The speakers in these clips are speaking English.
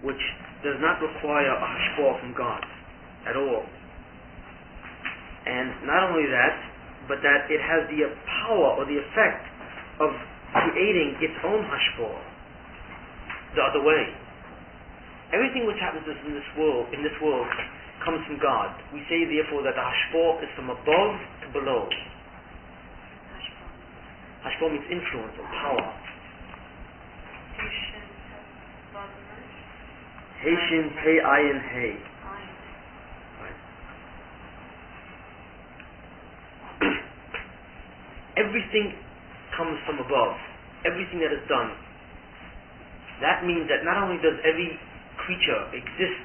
which does not require a hashpah from God at all. And not only that, but that it has the power or the effect of creating its own hashpah the other way. Everything which happens in this world comes from God. We say therefore that the hashpah is from above to below. Hashpah means influence or power. Heishin, Pei, Ayin, Hey. Everything comes from above. Everything that is done. That means that not only does every creature exist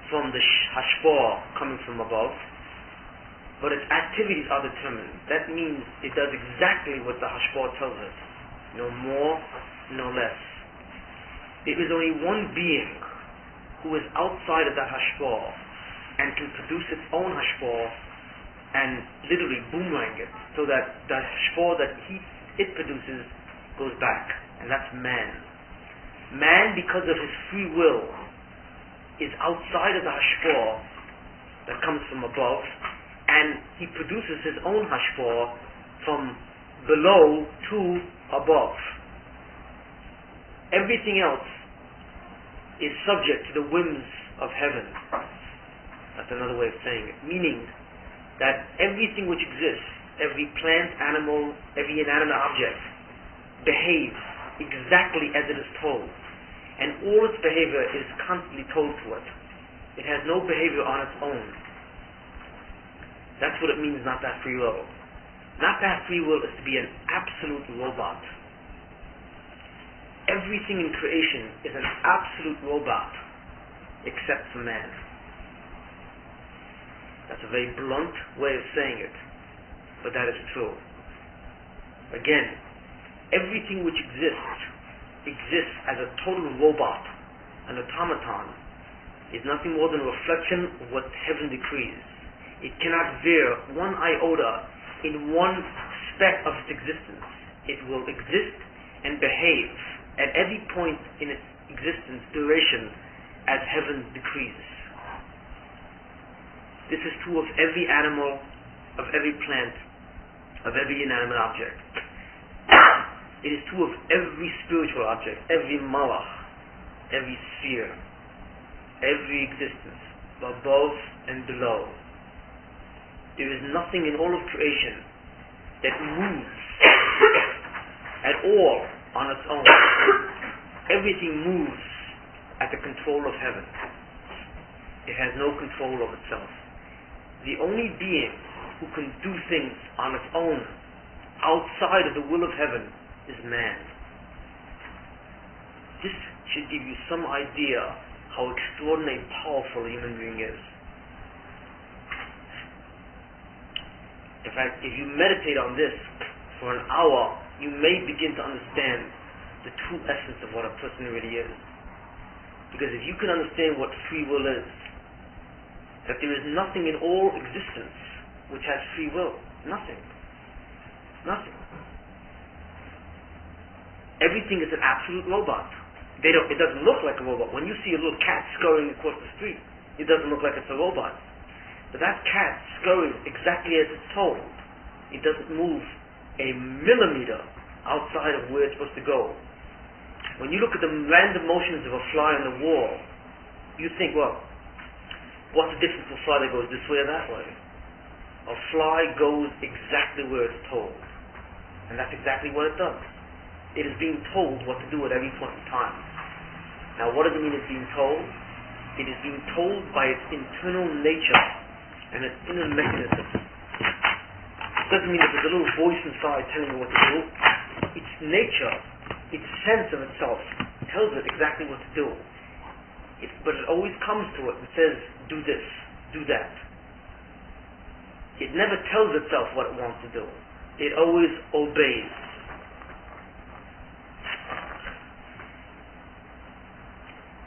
from the hashpah coming from above, but its activities are determined. That means it does exactly what the hashpah tells it. No more, no less. There is only one being who is outside of that hashpah and can produce its own hashpah and literally boomerang it so that the hashpah that it produces goes back, and that's man. Man, because of his free will, is outside of the hashpah that comes from above, and he produces his own hashpah from below to above. Everything else is subject to the whims of heaven. That's another way of saying it. Meaning that everything which exists, every plant, animal, every inanimate object, behaves exactly as it is told. And all its behavior is constantly told to it. It has no behavior on its own. That's what it means not to have free will. Not to have free will is to be an absolute robot. Everything in creation is an absolute robot except for man. That's a very blunt way of saying it, but that is true. Again, everything which exists as a total robot, an automaton, is nothing more than a reflection of what heaven decrees. It cannot veer one iota in one speck of its existence. It will exist and behave at every point in its existence, duration, as heaven decrees. This is true of every animal, of every plant, of every inanimate object. It is true of every spiritual object, every malach, every sphere, every existence, above and below. There is nothing in all of creation that moves at all on its own. Everything moves at the control of heaven. It has no control of itself. The only being who can do things on its own, outside of the will of heaven, is man. This should give you some idea how extraordinarily powerful a human being is. In fact, if you meditate on this for an hour, you may begin to understand the true essence of what a person really is. Because if you can understand what free will is, that there is nothing in all existence which has free will. Nothing. Nothing. Everything is an absolute robot. It doesn't look like a robot. When you see a little cat scurrying across the street, it doesn't look like it's a robot. But that cat scurries exactly as it's told. It doesn't move a millimeter outside of where it's supposed to go. When you look at the random motions of a fly on the wall, you think, well, what's the difference of a fly that goes this way or that way? A fly goes exactly where it's told. And that's exactly what it does. It is being told what to do at every point in time. Now, what does it mean it's being told? It is being told by its internal nature and its inner mechanism. It doesn't mean that there's a little voice inside telling it what to do. Its nature, its sense of itself, tells it exactly what to do. But it always comes to it and says, do this, do that. It never tells itself what it wants to do. It always obeys.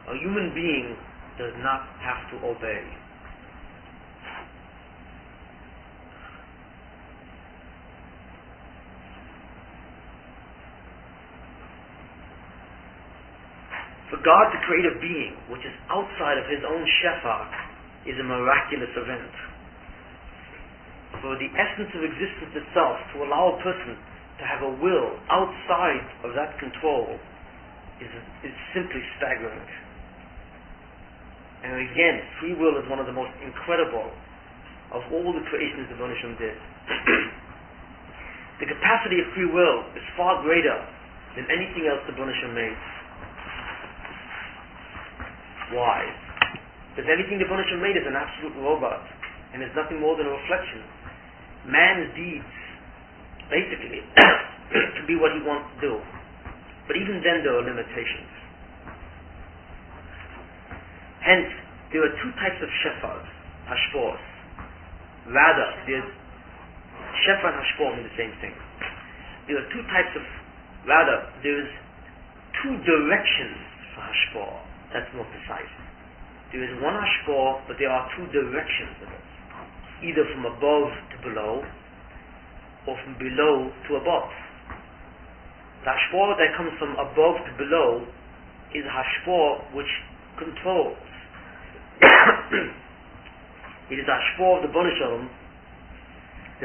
A human being does not have to obey. For For God to create a being which is outside of His own Shefa is a miraculous event. For the essence of existence itself, to allow a person to have a will outside of that control is simply staggering. And again, free will is one of the most incredible of all the creations the Banisham did. The capacity of free will is far greater than anything else the Banisham made. Why? Because everything the Banisham made is an absolute robot, and is nothing more than a reflection. Man's deeds, basically, can be what he wants to do. But even then there are limitations. Hence, there are two types of shefas, hashpors. Rather, there's shefa and hashpor mean the same thing. There are two types of, there's two directions for hashpor. That's more precise. There is one hashpor, but there are two directions of it. Either from above to below, or from below to above. The hashpor that comes from above to below is a hashpor which controls. It is the hashpor of the Bnei Shalom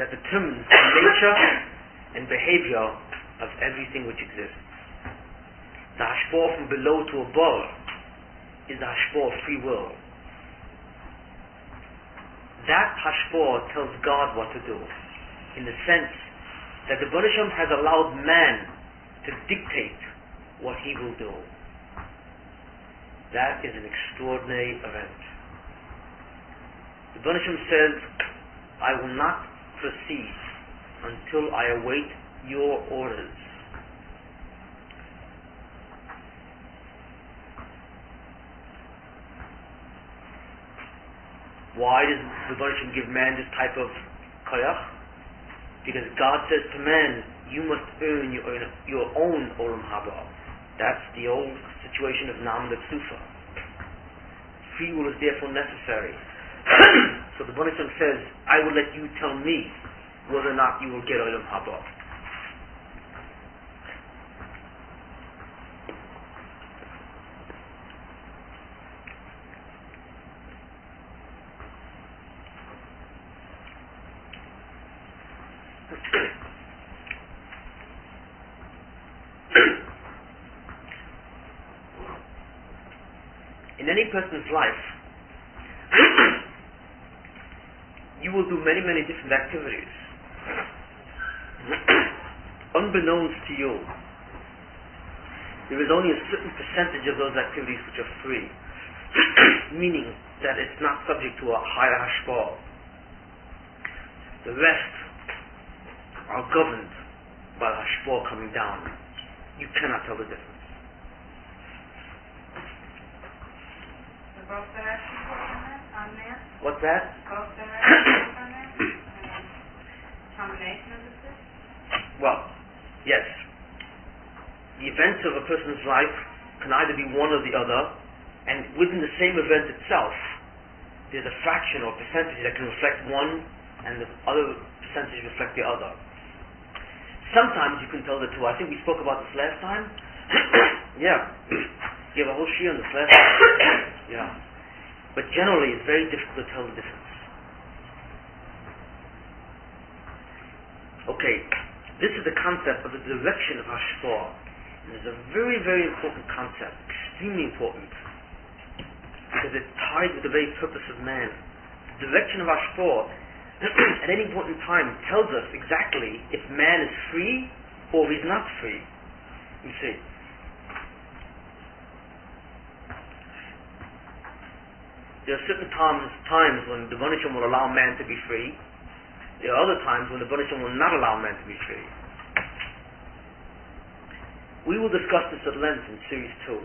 that determines the nature and behavior of everything which exists. The hashpor from below to above is the hashpor of free will. That hashpor tells God what to do, in the sense that the Bnei Shalom has allowed man to dictate what he will do. That is an extraordinary event. The Bnei Shalom says, I will not proceed until I await your orders. Why does the Bnei Shalom give man this type of koyach? Because God says to man, you must earn your own olam haba. That's the old situation of Nam Sufa. Free will is therefore necessary. So the Bnei Shalom says, I will let you tell me whether or not you will get olam haba. In any person's life, you will do many, many different activities. Unbeknownst to you, there is only a certain percentage of those activities which are free, meaning that it's not subject to a higher hashpor. The rest are governed by the hashpor coming down. You cannot tell the difference. Both directions on that? What's that? Both directions on that? Combination of the two? Well, yes. The events of a person's life can either be one or the other, and within the same event itself, there's a fraction or percentage that can reflect one, and the other percentage reflect the other. Sometimes you can tell the two. I think we spoke about this last time. Yeah. You have a whole shiur on this last time. Yeah. But generally it's very difficult to tell the difference. Okay. This is the concept of the direction of hashpor. This is a very, very important concept. Extremely important. Because it's tied with the very purpose of man. The direction of hashpor at any point in time tells us exactly if man is free or he's not free. You see. There are certain times when the Bnei Shalom will allow man to be free. There are other times when the Bnei Shalom will not allow man to be free. We will discuss this at length in Series 2.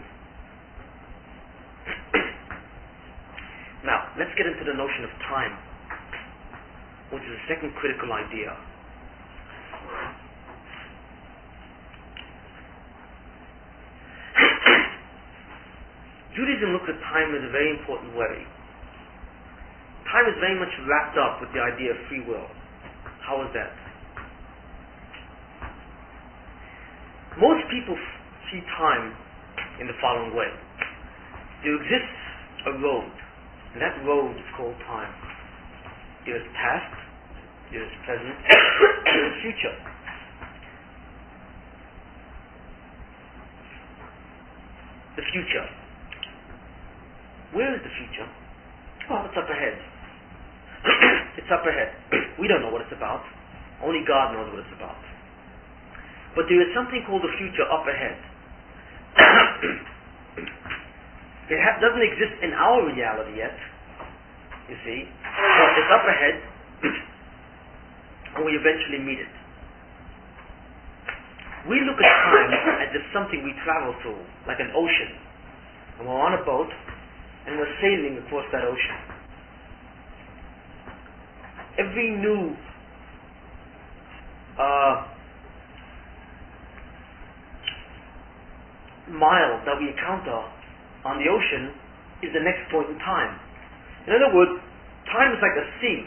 Now, let's get into the notion of time, which is the second critical idea. Judaism looks at time in a very important way. Time is very much wrapped up with the idea of free will. How is that? Most people see time in the following way. there exists a road, and that road is called time. There is past, there is present, there is future. The future. Where is the future? Well, it's up ahead. It's up ahead. We don't know what it's about. Only God knows what it's about. But there is something called the future up ahead. It doesn't exist in our reality yet, you see, but it's up ahead, and we eventually meet it. We look at time as if something we travel through, like an ocean, and we're on a boat, and we're sailing across that ocean. Every new mile that we encounter on the ocean is the next point in time. In other words, time is like a sea,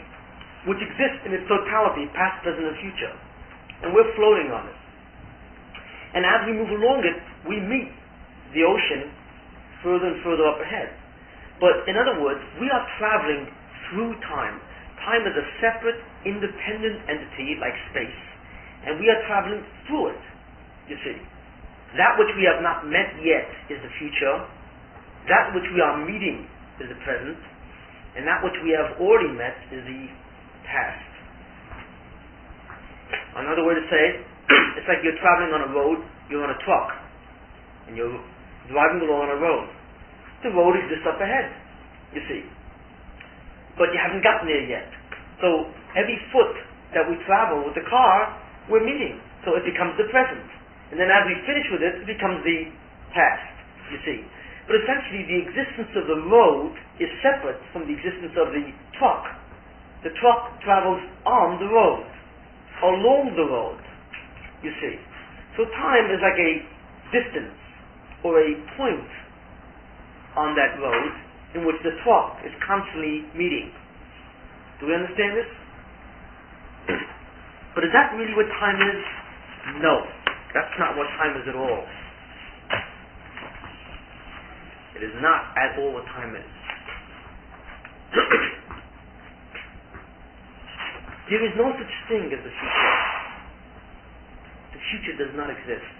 which exists in its totality, past, present, and future. And we're floating on it. And as we move along it, we meet the ocean further and further up ahead. But in other words, we are traveling through time. Time is a separate, independent entity like space, and we are traveling through it, you see. That which we have not met yet is the future. That which we are meeting is the present. And that which we have already met is the past. Another way to say it, it's like you're traveling on a road, you're on a truck, and you're driving along on a road. The road exists up ahead, you see. But you haven't gotten there yet. So every foot that we travel with the car, we're meeting. So it becomes the present. And then as we finish with it, it becomes the past, you see. But essentially the existence of the road is separate from the existence of the truck. The truck travels on the road, along the road, you see. So time is like a distance or a point on that road in which the truck is constantly meeting. Do we understand this? But is that really what time is? No. That's not what time is at all. It is not at all what time is. There is no such thing as the future. The future does not exist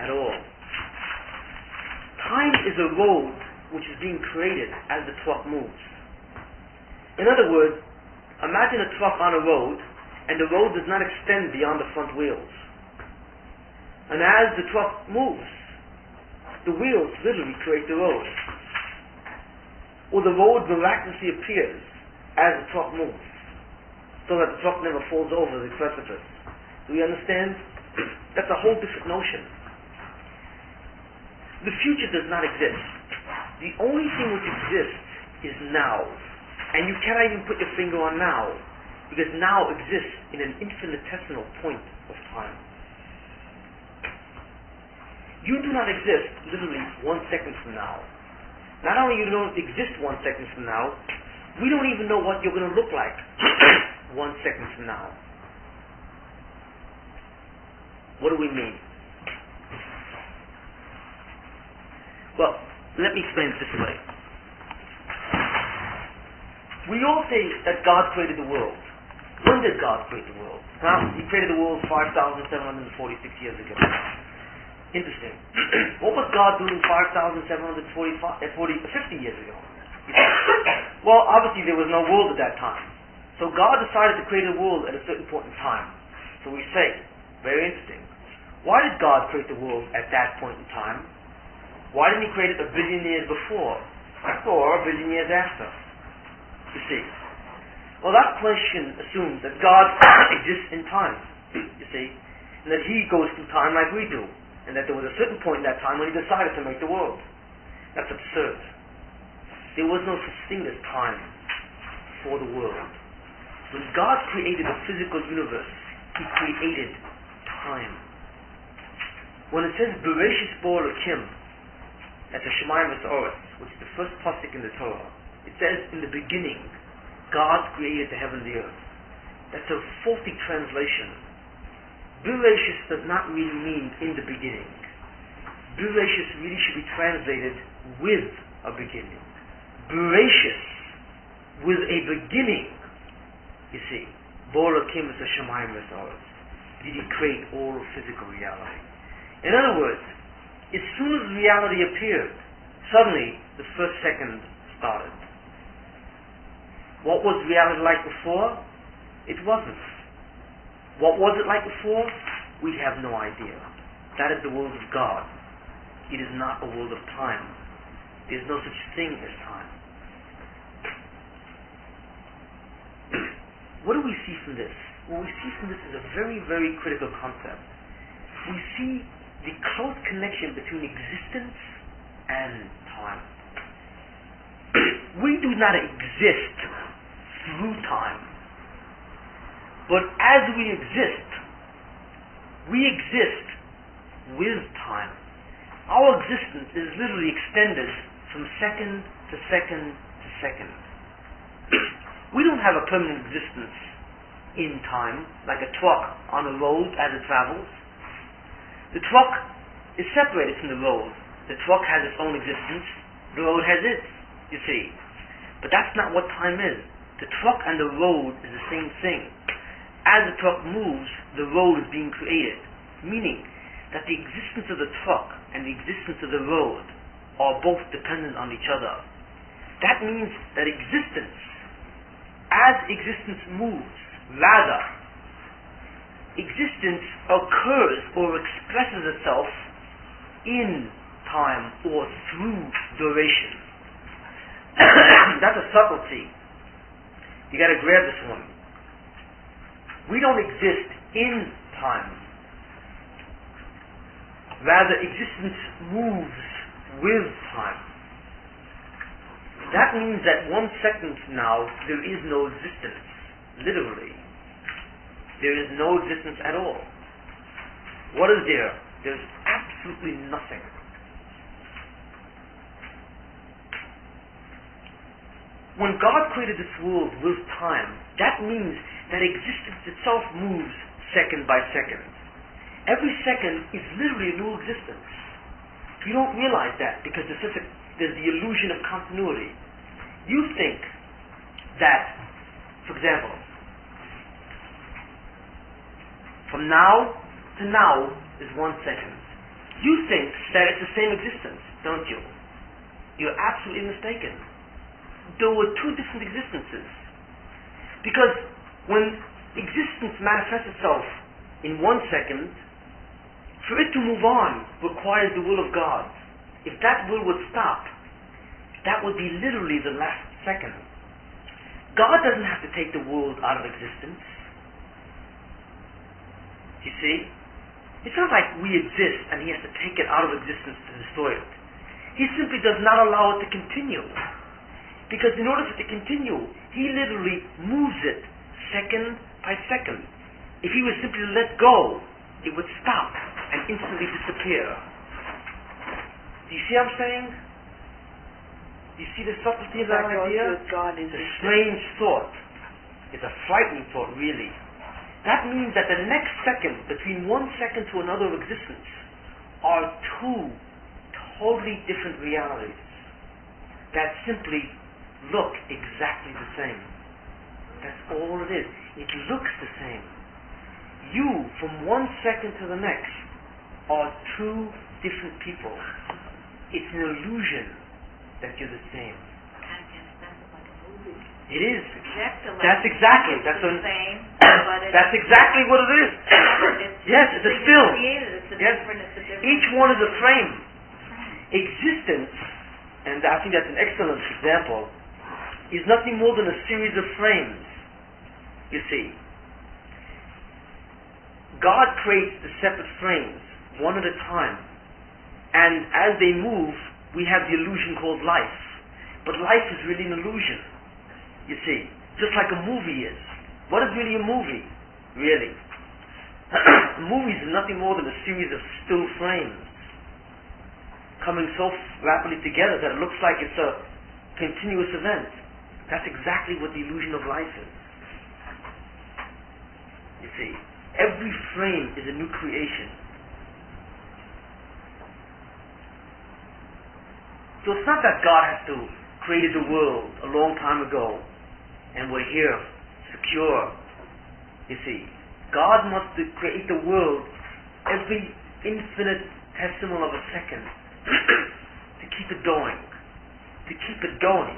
at all. Time is a road which is being created as the truck moves. In other words, imagine a truck on a road, and the road does not extend beyond the front wheels. And as the truck moves, the wheels literally create the road. Or the road miraculously appears as the truck moves, so that the truck never falls over the precipice. Do you understand? That's a whole different notion. The future does not exist. The only thing which exists is now. And you cannot even put your finger on now, because now exists in an infinitesimal point of time. You do not exist literally 1 second from now. Not only you don't exist 1 second from now, we don't even know what you're going to look like 1 second from now. What do we mean? Well, let me explain it this way. We all say that God created the world. When did God create the world? Well, He created the world 5,746 years ago. Interesting. What was God doing 50 years ago? Well, obviously there was no world at that time. So God decided to create a world at a certain point in time. So we say, very interesting. Why did God create the world at that point in time? Why didn't He create it 1 billion years before? Or 1 billion years after? You see. Well, that question assumes that God exists in time. You see. And that He goes through time like we do. And that there was a certain point in that time when He decided to make the world. That's absurd. There was no such thing as time for the world. When God created the physical universe, He created time. When it says Bereshis bo Elokim, that's a Shemayim V'Sa'oretz, which is the first pasuk in the Torah, it says in the beginning, God created the heaven and the earth. That's a faulty translation. Bereshis does not really mean in the beginning. Bereshis really should be translated with a beginning. Bereshis, with a beginning. You see, Bora Kim is a Shemayim V'Sa'aretz. Did he create all physical reality? In other words, as soon as reality appeared, suddenly the first second started. What was reality like before? It wasn't. What was it like before? We have no idea. That is the world of God. It is not a world of time. There is no such thing as time. What do we see from this? What we see from this is a very, very critical concept. We see the close connection between existence and time. We do not exist through time, but as we exist with time. Our existence is literally extended from second to second to second. We don't have a permanent existence in time, like a truck on a road as it travels. The truck is separated from the road. The truck has its own existence, the road has its, you see. But that's not what time is. The truck and the road is the same thing. As the truck moves, the road is being created, meaning that the existence of the truck and the existence of the road are both dependent on each other. That means that as existence moves, rather, existence occurs or expresses itself in time or through duration. That's a subtlety. You got to grab this one. We don't exist in time. Rather, existence moves with time. That means that 1 second from now, there is no existence. Literally. There is no existence at all. What is there? There's absolutely nothing. When God created this world with time, that means that existence itself moves second by second. Every second is literally a new existence. You don't realize that because there's the illusion of continuity. You think that, for example, from now to now is 1 second. You think that it's the same existence, don't you? You're absolutely mistaken. There were two different existences. Because when existence manifests itself in 1 second, for it to move on requires the will of God. If that will would stop, that would be literally the last second. God doesn't have to take the world out of existence. You see? It's not like we exist and He has to take it out of existence to destroy it. He simply does not allow it to continue. Because in order for it to continue, He literally moves it second by second. If He was simply to let go, it would stop and instantly disappear. Do you see what I'm saying? Do you see the subtlety of that idea? It's a strange thought. It's a frightening thought, really. That means that the next second, between 1 second to another of existence, are two totally different realities that simply look exactly the same. That's all it is. It looks the same. You, from 1 second to the next, are two different people. It's an illusion that you're the same. It is. That's exactly. That's exactly what it is. Yes, it's a film. Yes. Each one is a frame. Existence, and I think that's an excellent example, is nothing more than a series of frames. You see, God creates the separate frames, one at a time, and as they move, we have the illusion called life. But life is really an illusion. You see, just like a movie is. What is really a movie? Really? Movies are nothing more than a series of still frames coming so rapidly together that it looks like it's a continuous event. That's exactly what the illusion of life is. You see, every frame is a new creation. So it's not that God has to created the world a long time ago and we're here, secure. You see, God must create the world every infinitesimal of a second to keep it going. To keep it going,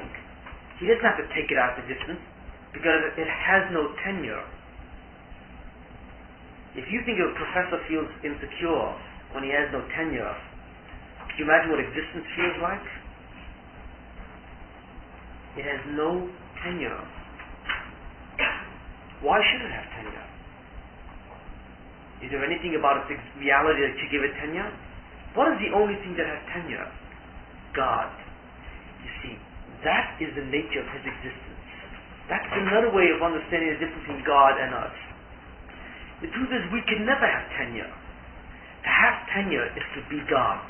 He doesn't have to take it out of existence because it has no tenure. If you think a professor feels insecure when he has no tenure, can you imagine what existence feels like? It has no tenure. Why should it have tenure? Is there anything about its reality that should give it tenure? What is the only thing that has tenure? God. You see, that is the nature of His existence. That's another way of understanding the difference between God and us. The truth is, we can never have tenure. To have tenure is to be God.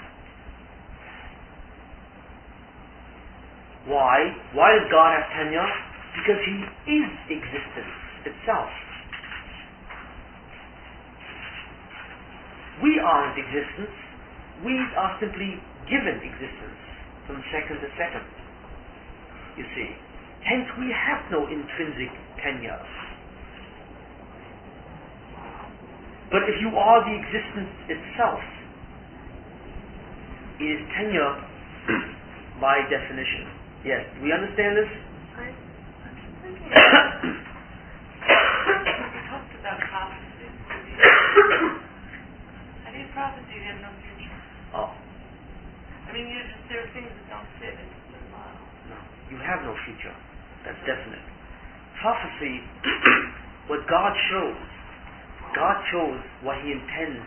Why? Why does God have tenure? Because He is existence itself. We aren't existence. We are simply given existence from second to second. You see. Hence we have no intrinsic tenure. But if you are the existence itself, it is tenure by definition. Yes, do we understand this? I'm thinking you talked about prophecy. How do you prophecy? You have no future. Oh. I mean, there are things that don't fit into the model. No, you have no future. That's definite. Prophecy, what God shows what He intends.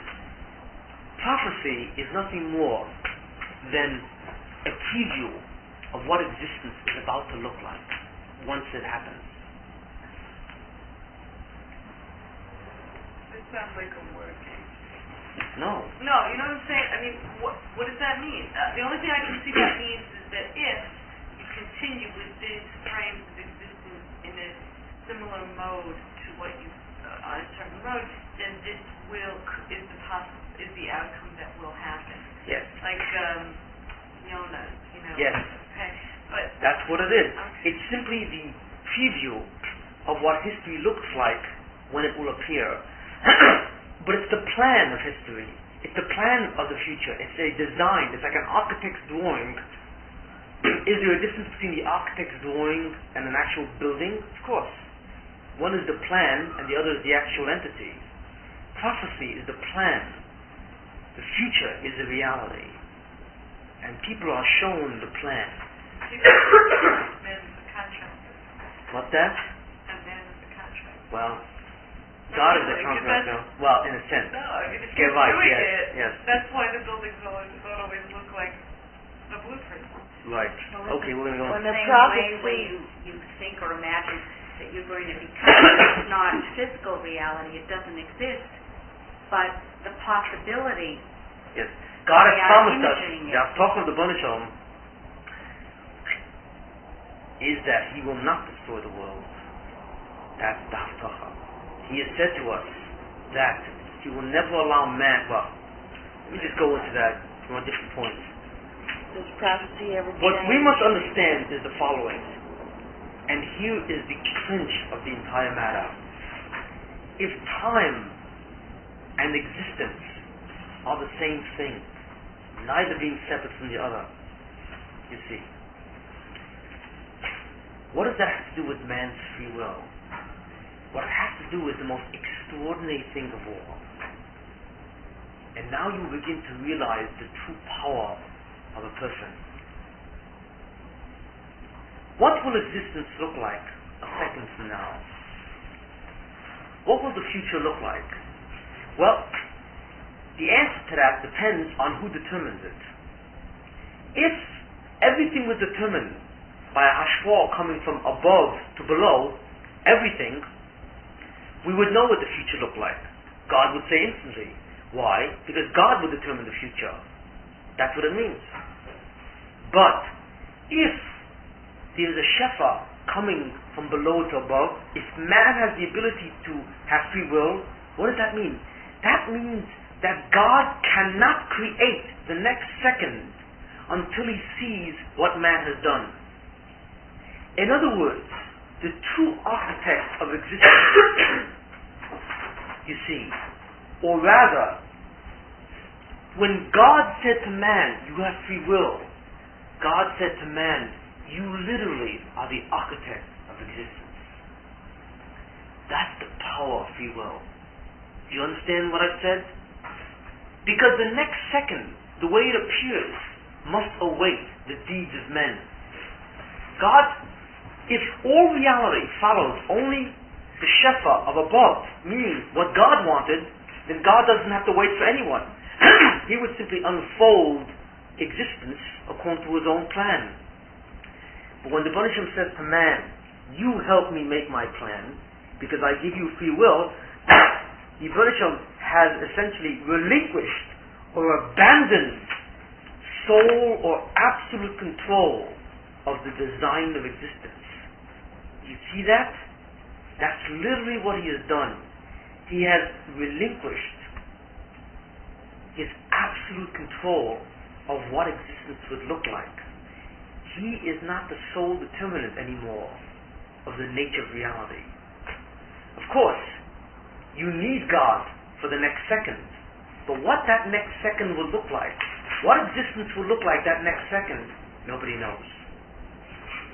Prophecy is nothing more than a preview of what existence is about to look like once it happens. It sounds like a word game. No. No, you know what I'm saying? I mean, what does that mean? The only thing I can see that means is that if you continue with these frames of existence in a similar mode to what you on a certain road, then this is the outcome that will happen. Yes. Like Yona, Yes. Okay. But that's what it is. Okay. It's simply the preview of what history looks like when it will appear. But it's the plan of history. It's the plan of the future. It's a design. It's like an architect's drawing. Is there a difference between the architect's drawing and an actual building? Of course. One is the plan and the other is the actual entity. Prophecy is the plan. The future is the reality. And people are shown the plan. man is the contractor. What's that? And man is the contractor. Well, God is the contractor. Well, in a sense. No, I mean, if Yeah, you're right, doing yes, it, yes. that's why the buildings don't always look like the blueprint. Right. Okay, we're going to go on. Well, the same prophecy, way when you think or imagine that you're going to become, it's not physical reality, it doesn't exist, but the possibility. Yes. God has They are promised us, imaging it. the talk of the Bonishom is that He will not destroy the world. That's the Haftacha. He has said to us that He will never allow man, well, let me just go into that from a different point. does prophecy ever What we change? must understand is the following, and here is the clinch of the entire matter. If time and existence are the same thing, neither being separate from the other, you see, what does that have to do with man's free will? What it has to do with the most extraordinary thing of all. And now you begin to realize the true power of a person. What will existence look like a second from now? What will the future look like? Well, the answer to that depends on who determines it. If everything was determined by a hashpah coming from above to below, everything, we would know what the future looked like. God would say instantly. Why? Because God would determine the future. That's what it means. But if there is a shefa coming from below to above, if man has the ability to have free will, what does that mean? That means that God cannot create the next second until he sees what man has done. In other words, the true architect of existence, you see, or rather, when God said to man, you have free will, God said to man, you literally are the architect of existence. That's the power of free will. Do you understand what I've said? Because the next second, the way it appears, must await the deeds of men. God, if all reality follows only the shefa of above, meaning what God wanted, then God doesn't have to wait for anyone. He would simply unfold existence according to his own plan. But when the Banisham says to man, you help me make my plan, because I give you free will, the Banisham has essentially relinquished or abandoned sole or absolute control of the design of existence. You see that? That's literally what he has done. He has relinquished his absolute control of what existence would look like. He is not the sole determinant anymore of the nature of reality. Of course, you need God for the next second, but what that next second will look like, what existence will look like that next second, nobody knows.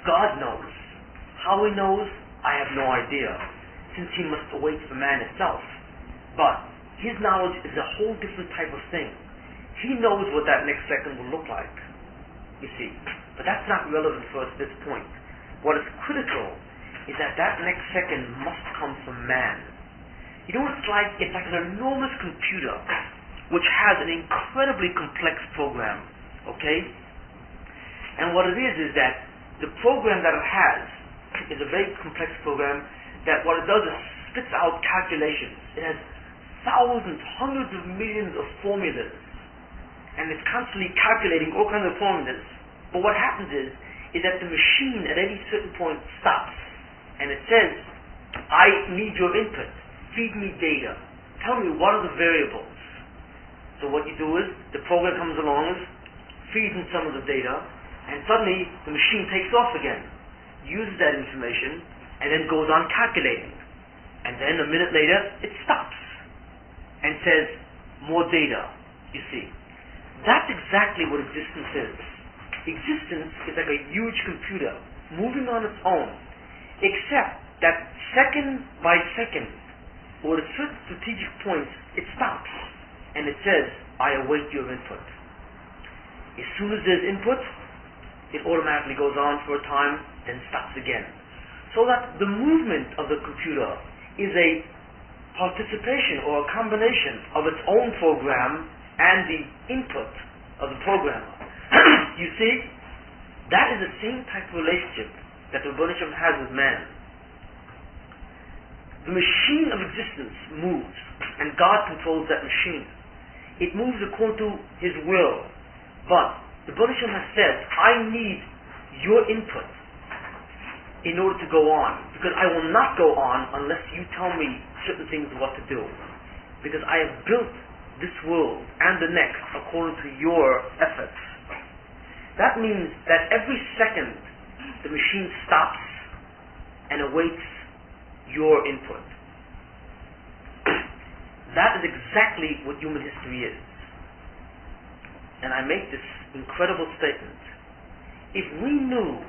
God knows. How he knows, I have no idea, since he must await for man itself. But his knowledge is a whole different type of thing. He knows what that next second will look like, you see. But that's not relevant for us at this point. What is critical is that that next second must come from man. You know what it's like? It's like an enormous computer which has an incredibly complex program, okay? And what it is that the program that it has is a very complex program that what it does is spits out calculations. It has thousands, hundreds of millions of formulas, and it's constantly calculating all kinds of formulas. But what happens is that the machine at any certain point stops, and it says, I need your input. Feed me data. Tell me what are the variables. So what you do is, the program comes along, feeds in some of the data, and suddenly the machine takes off again, uses that information, and then goes on calculating. And then a minute later, it stops and says, more data, you see. That's exactly what existence is. Existence is like a huge computer, moving on its own, except that second by second, or at certain strategic points, it stops, and it says, I await your input. As soon as there's input, it automatically goes on for a time, then stops again. So that the movement of the computer is a participation or a combination of its own program and the input of the programmer. You see, that is the same type of relationship that the Rebbeinu Shem has with man. The machine of existence moves, and God controls that machine. It moves according to his will. But the Rebbeinu Shem has said, I need your input in order to go on, because I will not go on unless you tell me certain things what to do, because I have built this world and the next according to your efforts. That means that every second the machine stops and awaits your input. That is exactly what human history is. And I make this incredible statement. If we knew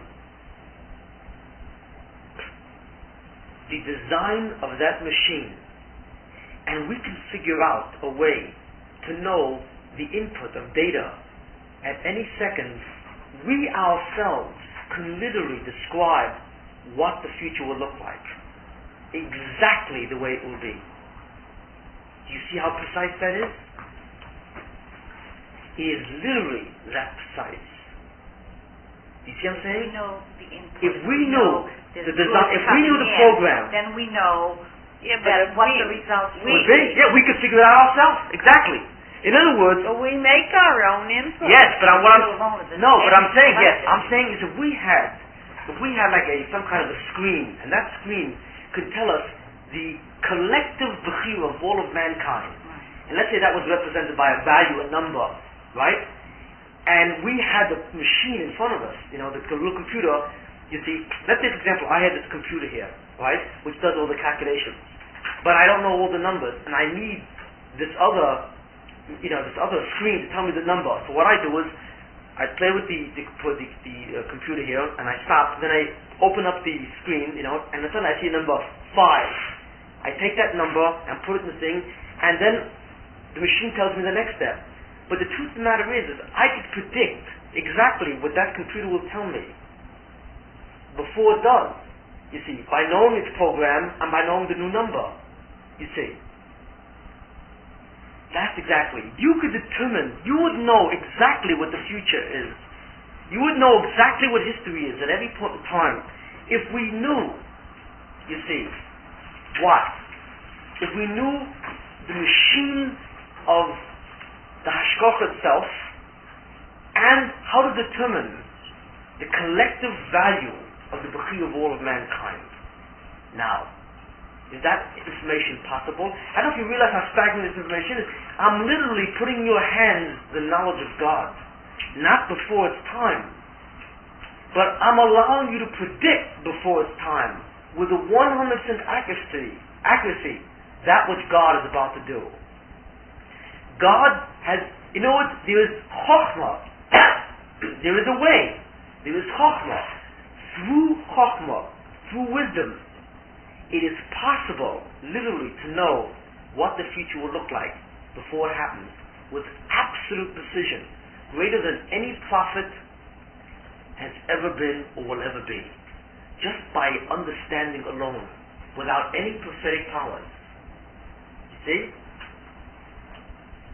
the design of that machine, and we can figure out a way to know the input of data at any second, we ourselves can literally describe what the future will look like, exactly the way it will be. Do you see how precise that is? It is literally that precise. Do you see what I'm saying? We know the input. If we knew the design, if we knew the in, program, then we know but what the results will be. Yeah, we could figure it out ourselves. Exactly. In other words, But we make our own input. yes, but what I'm saying, yes, collective. I'm saying is if we had like some kind of a screen, and that screen could tell us the collective bechira of all of mankind, and let's say that was represented by a value, a number, right? and we had the machine in front of us, the real computer. You see, let's take an example. I have this computer here, right, which does all the calculations, but I don't know all the numbers, and I need this other screen to tell me the number. So what I do is I play with the computer here, and I stop. Then I open up the screen, and then suddenly I see a number 5. I take that number and put it in the thing, and then the machine tells me the next step. But the truth of the matter is I could predict exactly what that computer will tell me before it does. You see, by knowing its program and by knowing the new number. You see. That's exactly. You could determine, you would know exactly what the future is. You would know exactly what history is at every point in time. If we knew, you see, what? If we knew the machine of the Hashkoch itself and how to determine the collective value of the Bechir of all of mankind. Now, is that information possible? I don't know if you realize how staggering this information is. I'm literally putting in your hands the knowledge of God. Not before its time. But I'm allowing you to predict before its time with a 100% accuracy that which God is about to do. God has, there is Chokhmah. There is a way. There is Chokhmah. Through wisdom, it is possible, literally, to know what the future will look like before it happens with absolute precision, greater than any prophet has ever been or will ever be, just by understanding alone, without any prophetic powers. You see?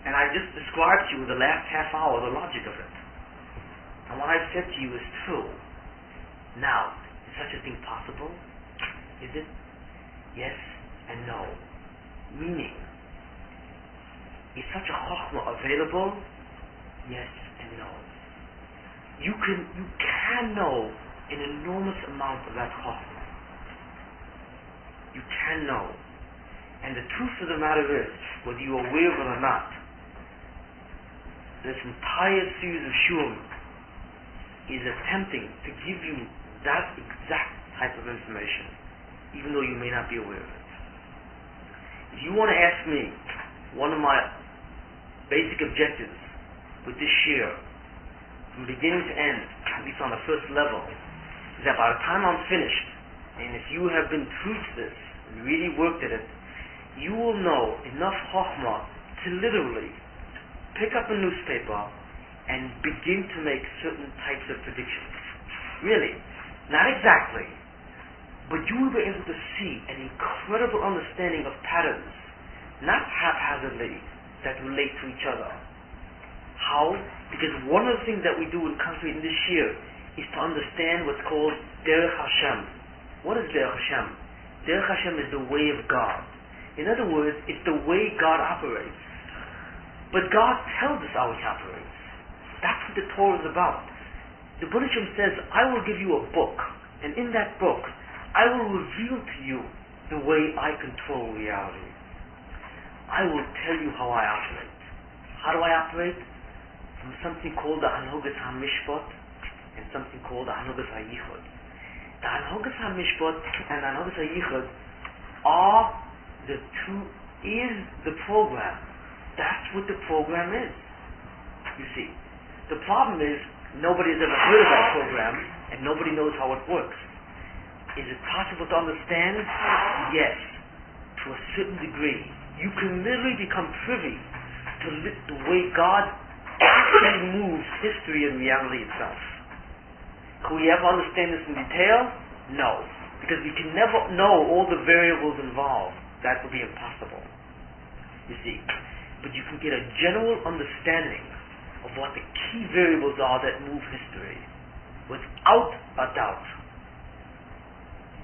And I just described to you the last half hour the logic of it. And what I've said to you is true. Now, is such a thing possible? Is it? Yes and no. Meaning, is such a chokhmah available? Yes and no. You can know an enormous amount of that chokhmah. You can know. And the truth of the matter is, whether you are aware of it or not, this entire series of shurim is attempting to give you that exact type of information, even though you may not be aware of it. If you want to ask me, one of my basic objectives with this year, from beginning to end, at least on the first level, is that by the time I'm finished, and if you have been true to this, and really worked at it, you will know enough chokhmah to literally pick up a newspaper and begin to make certain types of predictions. Really. Not exactly. But you will be able to see an incredible understanding of patterns, not haphazardly, that relate to each other. How? Because one of the things that we do in concentrating this year is to understand what's called Derech Hashem. What is Derech Hashem? Derech Hashem is the way of God. In other words, it's the way God operates. But God tells us how He operates. That's what the Torah is about. The Buddha says, I will give you a book, and in that book, I will reveal to you the way I control reality. I will tell you how I operate. How do I operate? From something called the Hanhogas HaMishpat and something called the Hanhogas HaYichud. The Hanhogas HaMishpat and the Hanhogas HaYichud are is the program. That's what the program is. You see, the problem is nobody has ever heard of that program and nobody knows how it works. Is it possible to understand? Yes, to a certain degree. You can literally become privy to the way God actually moves history and reality itself. Can we ever understand this in detail? No, because we can never know all the variables involved. That would be impossible. You see, but you can get a general understanding of what the key variables are that move history, without a doubt,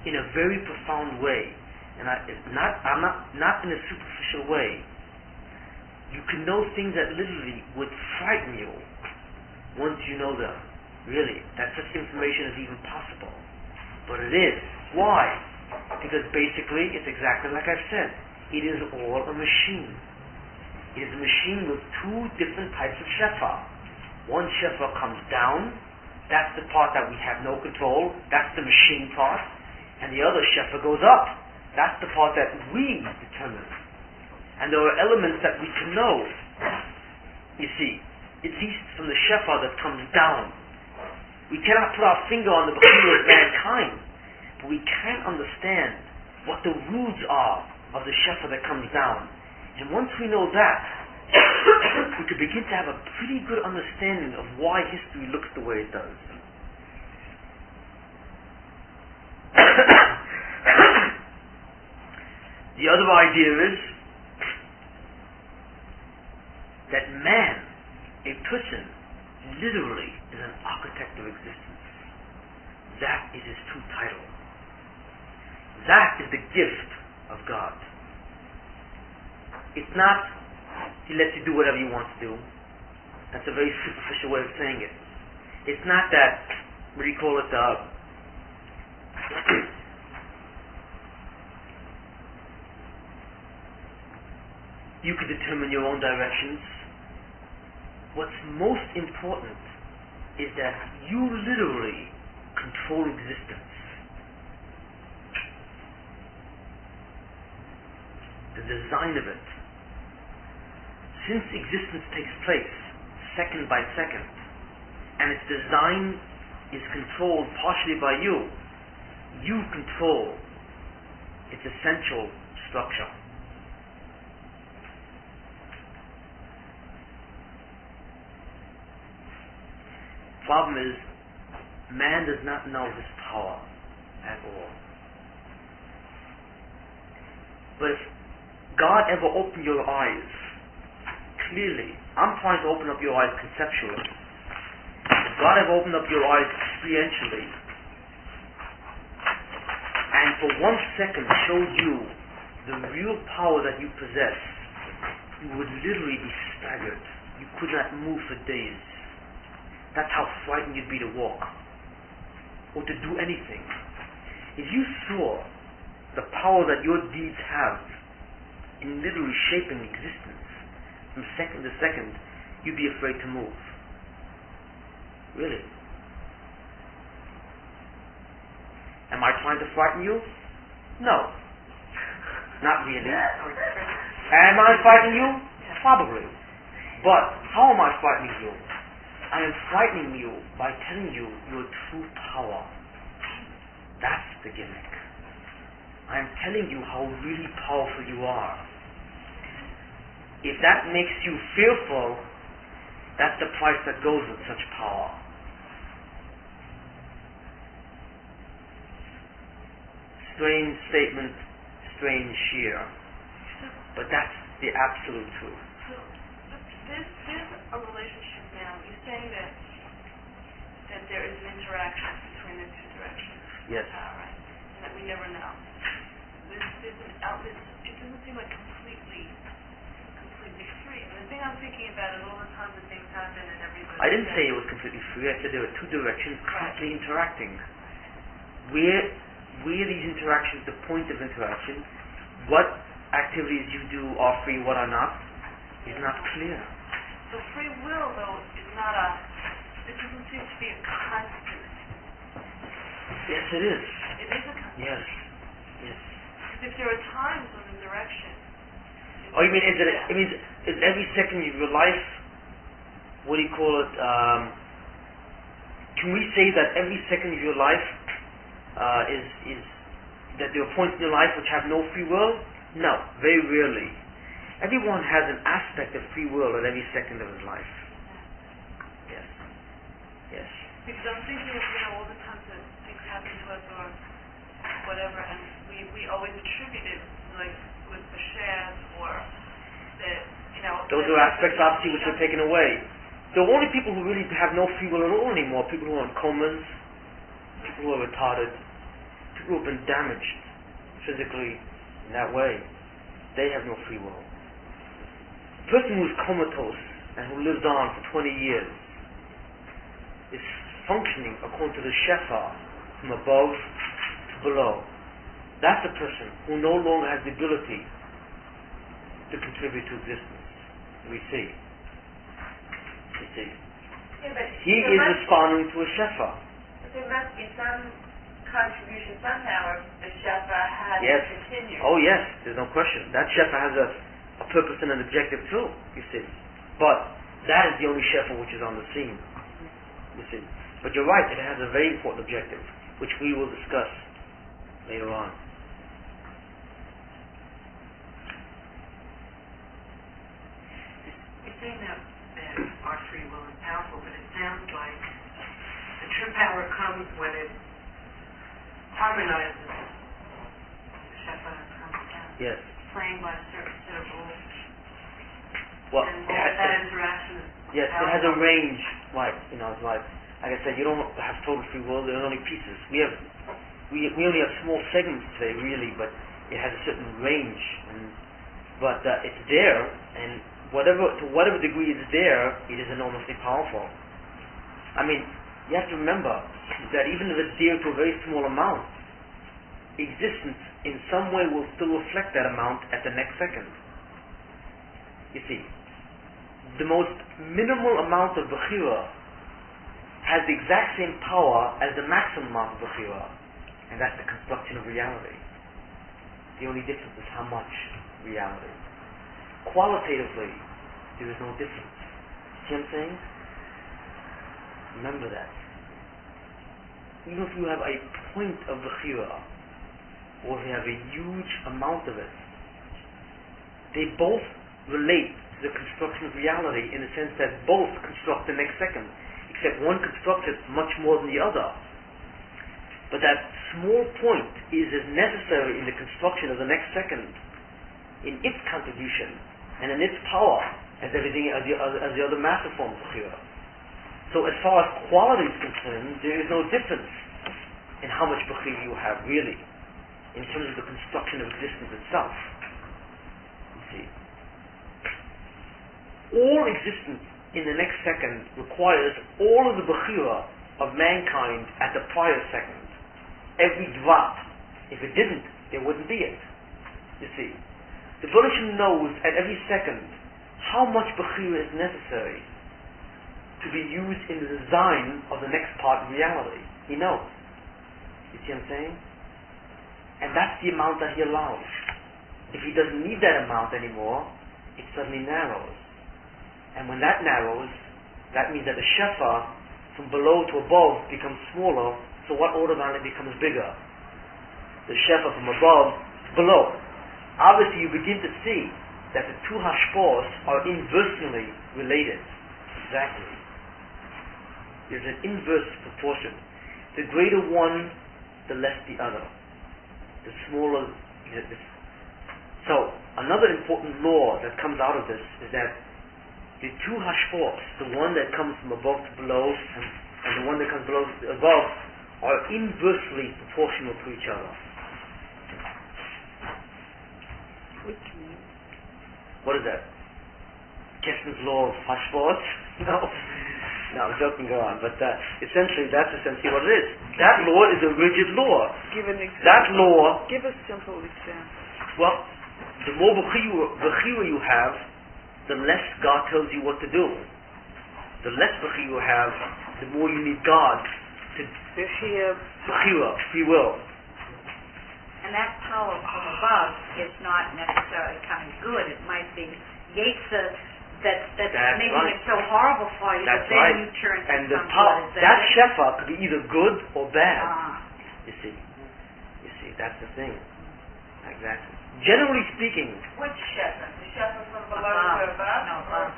in a very profound way, and not in a superficial way. You can know things that literally would frighten you once you know them. Really, that such information is even possible. But it is. Why? Because basically, it's exactly like I've said. It is all a machine. It is a machine with two different types of shefa. One shefa comes down, that's the part that we have no control, that's the machine part, and the other shefa goes up. That's the part that we determine. And there are elements that we can know. You see, it's from the shefa that comes down. We cannot put our finger on the behavior of mankind, but we can understand what the roots are of the shefa that comes down. And once we know that, we could begin to have a pretty good understanding of why history looks the way it does. The other idea is that man, a person, literally is an architect of existence. That is his true title. That is the gift of God. It's not he lets you do whatever you want to do. That's a very superficial way of saying it. It's not that, what do you call it, you can determine your own directions. What's most important is that you literally control existence. The design of it. Since existence takes place second by second, and its design is controlled partially by you, you control its essential structure. Problem is, man does not know his power at all. But if God ever opened your eyes, clearly, I'm trying to open up your eyes conceptually. If God ever opened up your eyes experientially, and for 1 second showed you the real power that you possess, you would literally be staggered. You could not move for days. That's how frightened you'd be to walk, or to do anything. If you saw the power that your deeds have in literally shaping existence from second to second, you'd be afraid to move. Really. Am I trying to frighten you? No. Not really. Am I frightening you? Probably. But how am I frightening you? I am frightening you by telling you your true power. That's the gimmick. I am telling you how really powerful you are. If that makes you fearful, that's the price that goes with such power. Strange statement, strange sheer. But that's the absolute truth. So there's a relationship now. You're saying that there is an interaction between the two directions. Yes. Right? And that we never know. It doesn't seem like completely free. And the thing I'm thinking about is all the times that things happen and everybody... I didn't say it was completely free. I said there were two directions constantly interacting. Where these interactions, the point of interaction, what activities you do are free, what are not, is not clear. So free will, though, is not it doesn't seem to be a constant. Yes, it is. It is a constant. Yes. Yes. Because if there are times when the direction... Oh, you mean, is every second of your life, what do you call it, can we say that every second of your life is that there are points in your life which have no free will? No, very rarely. Everyone has an aspect of free will at every second of his life. Yes. Yes. Because I'm thinking of, all the times that things happen to us or whatever, and we always attribute it, like, with the shares or that, Those are aspects, obviously, which are taken away. The only people who really have no free will at all anymore, people who are in comas, people who are retarded, people who have been damaged physically in that way, they have no free will. A person who is comatose and who lives on for 20 years is functioning according to the shefa from above to below. That's a person who no longer has the ability to contribute to existence. We see. Yeah, but He there is must- responding to a shefa. But there must be some contribution somehow if the shefa has Yes. to continue. Oh yes, there's no question. That shefa has a purpose and an objective too, you see. But that is the only shefa which is on the scene, you see. But you're right, it has a very important objective, which we will discuss later on. You're saying that our free will is powerful, but it sounds like the true power comes when it harmonizes. The shefa comes down, Yes. playing by a certain set of rules. Well, And it all has, that interaction is yes, it has a powerful. range. It's like I said, you don't have total free will. There are only pieces. We only have small segments today, really, but it has a certain range. But it's there, and to whatever degree it's there, it is enormously powerful. I mean, you have to remember that even if it's there to a very small amount, existence in some way will still reflect that amount at the next second. You see, the most minimal amount of bechira has the exact same power as the maximum amount of bechira, and that's the construction of reality. The only difference is how much reality. Qualitatively, there is no difference. See what I'm saying? Remember that. Even if you have a point of bechira, or if you have a huge amount of it, they both relate to the construction of reality in the sense that both construct the next second, except one constructs it much more than the other. But that small point is as necessary in the construction of the next second, in its contribution and in its power, as everything as the other massive forms of bechira. So as far as quality is concerned, there is no difference in how much bechira you have really, in terms of the construction of existence itself. You see, all existence in the next second requires all of the bechira of mankind at the prior second. Every drop. If it didn't, there wouldn't be it. You see, the Buddha knows at every second how much bechira is necessary to be used in the design of the next part of reality. He knows. You see what I'm saying? And that's the amount that he allows. If he doesn't need that amount anymore, it suddenly narrows. And when that narrows, that means that the shefa from below to above becomes smaller, so what automatically becomes bigger? The shefa from above to below. Obviously you begin to see that the two hashpos are inversely related. Exactly. There's an inverse proportion. The greater one, the less the other. The smaller... So, another important law that comes out of this is that the two hashpos, the one that comes from above to below and the one that comes below to above, are inversely proportional to each other. What is that? Keston's law of hashpos? No, I'm joking, go on. But essentially, that's essentially what it is. That law is a rigid law. Give an example. That law, Give a simple example. well, the more bechira you have, the less God tells you what to do. The less bechira you have, the more you need God to bechira, free will. And that power from above is not necessarily coming good. It might be Yetzer that's making right. it so horrible for you, That's but then right. you turn to And the some power, good. Is that it? shefa could be either good or bad. You see, that's the thing. Exactly. Generally speaking, Which shefa? The shefa from below Above. to above? No, or- above.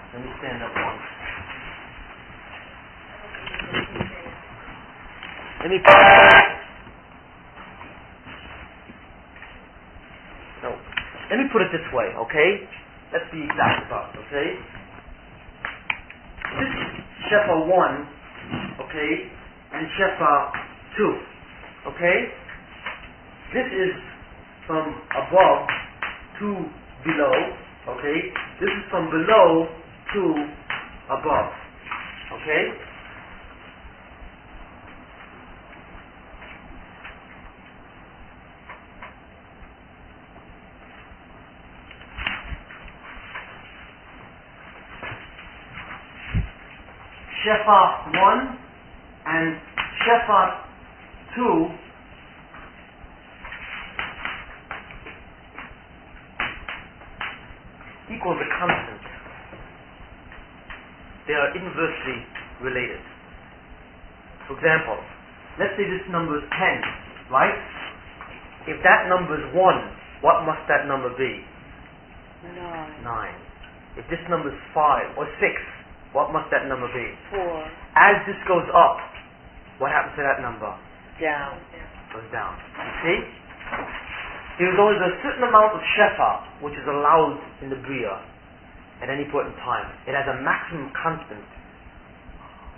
let me stand up once. Let me put it this way, okay? Let's be exact about it, okay? This is shefa 1, okay, and shefa 2, okay? This is from above to below, okay? This is from below to above, okay? Shefa 1 and Shefa 2 equals a constant. They are inversely related. For example, let's say this number is 10, right? If that number is 1, what must that number be? 9. If this number is 5 or 6, what must that number be? 4. As this goes up, what happens to that number? Down. Goes down. You see? There's only a certain amount of shefa which is allowed in the bria at any point in time. It has a maximum constant,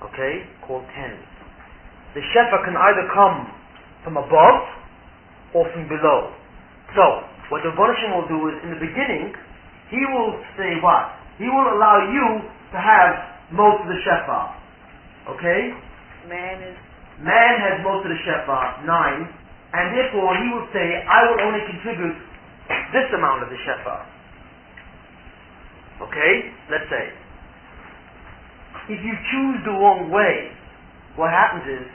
okay, called 10. The shefa can either come from above or from below. So, what the Rebbeinu Shem will do is, in the beginning, he will say what? He will allow you to have most of the shefa. Okay? Man has most of the shefa, 9, and therefore he will say, I will only contribute this amount of the shefa. Okay? Let's say. If you choose the wrong way, what happens is,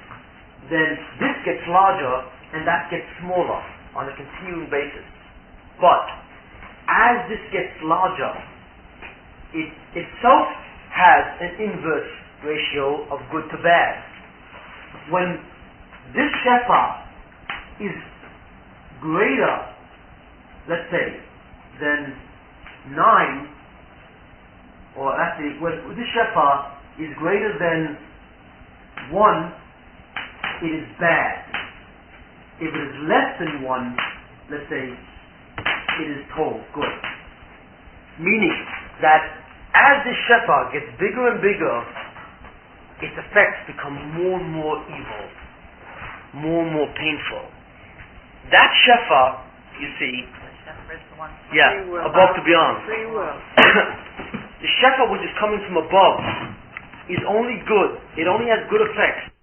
then this gets larger and that gets smaller on a continuing basis. But as this gets larger, it itself has an inverse ratio of good to bad. When this shefa is greater, let's say, than 9, or actually, when this shefa is greater than 1, it is bad. If it is less than 1, let's say, it is told good. Meaning that as this shefa gets bigger and bigger, its effects become more and more evil, more and more painful. That shefa, you see, above to beyond. Free will. The shefa which is coming from above is only good. It only has good effects.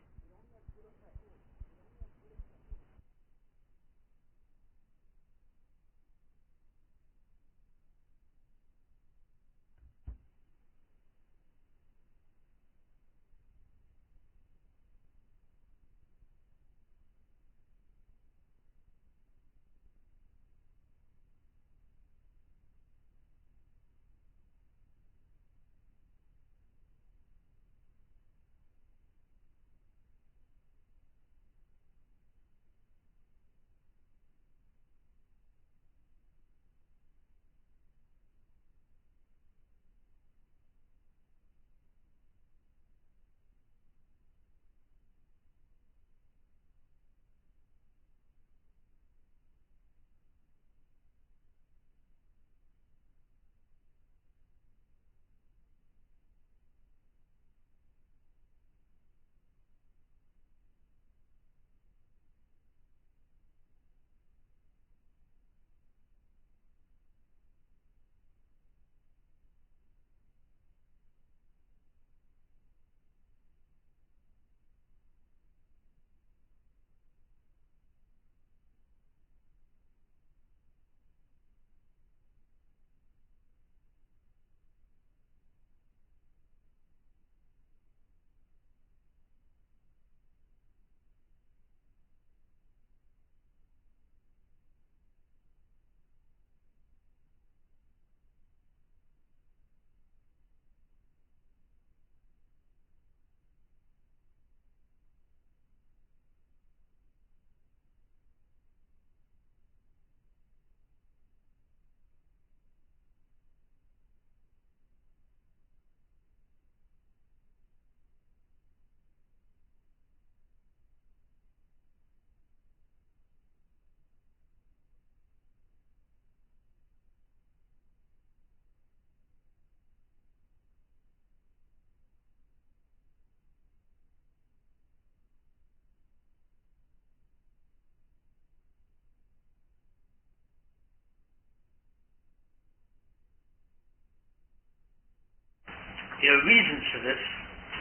There are reasons for this.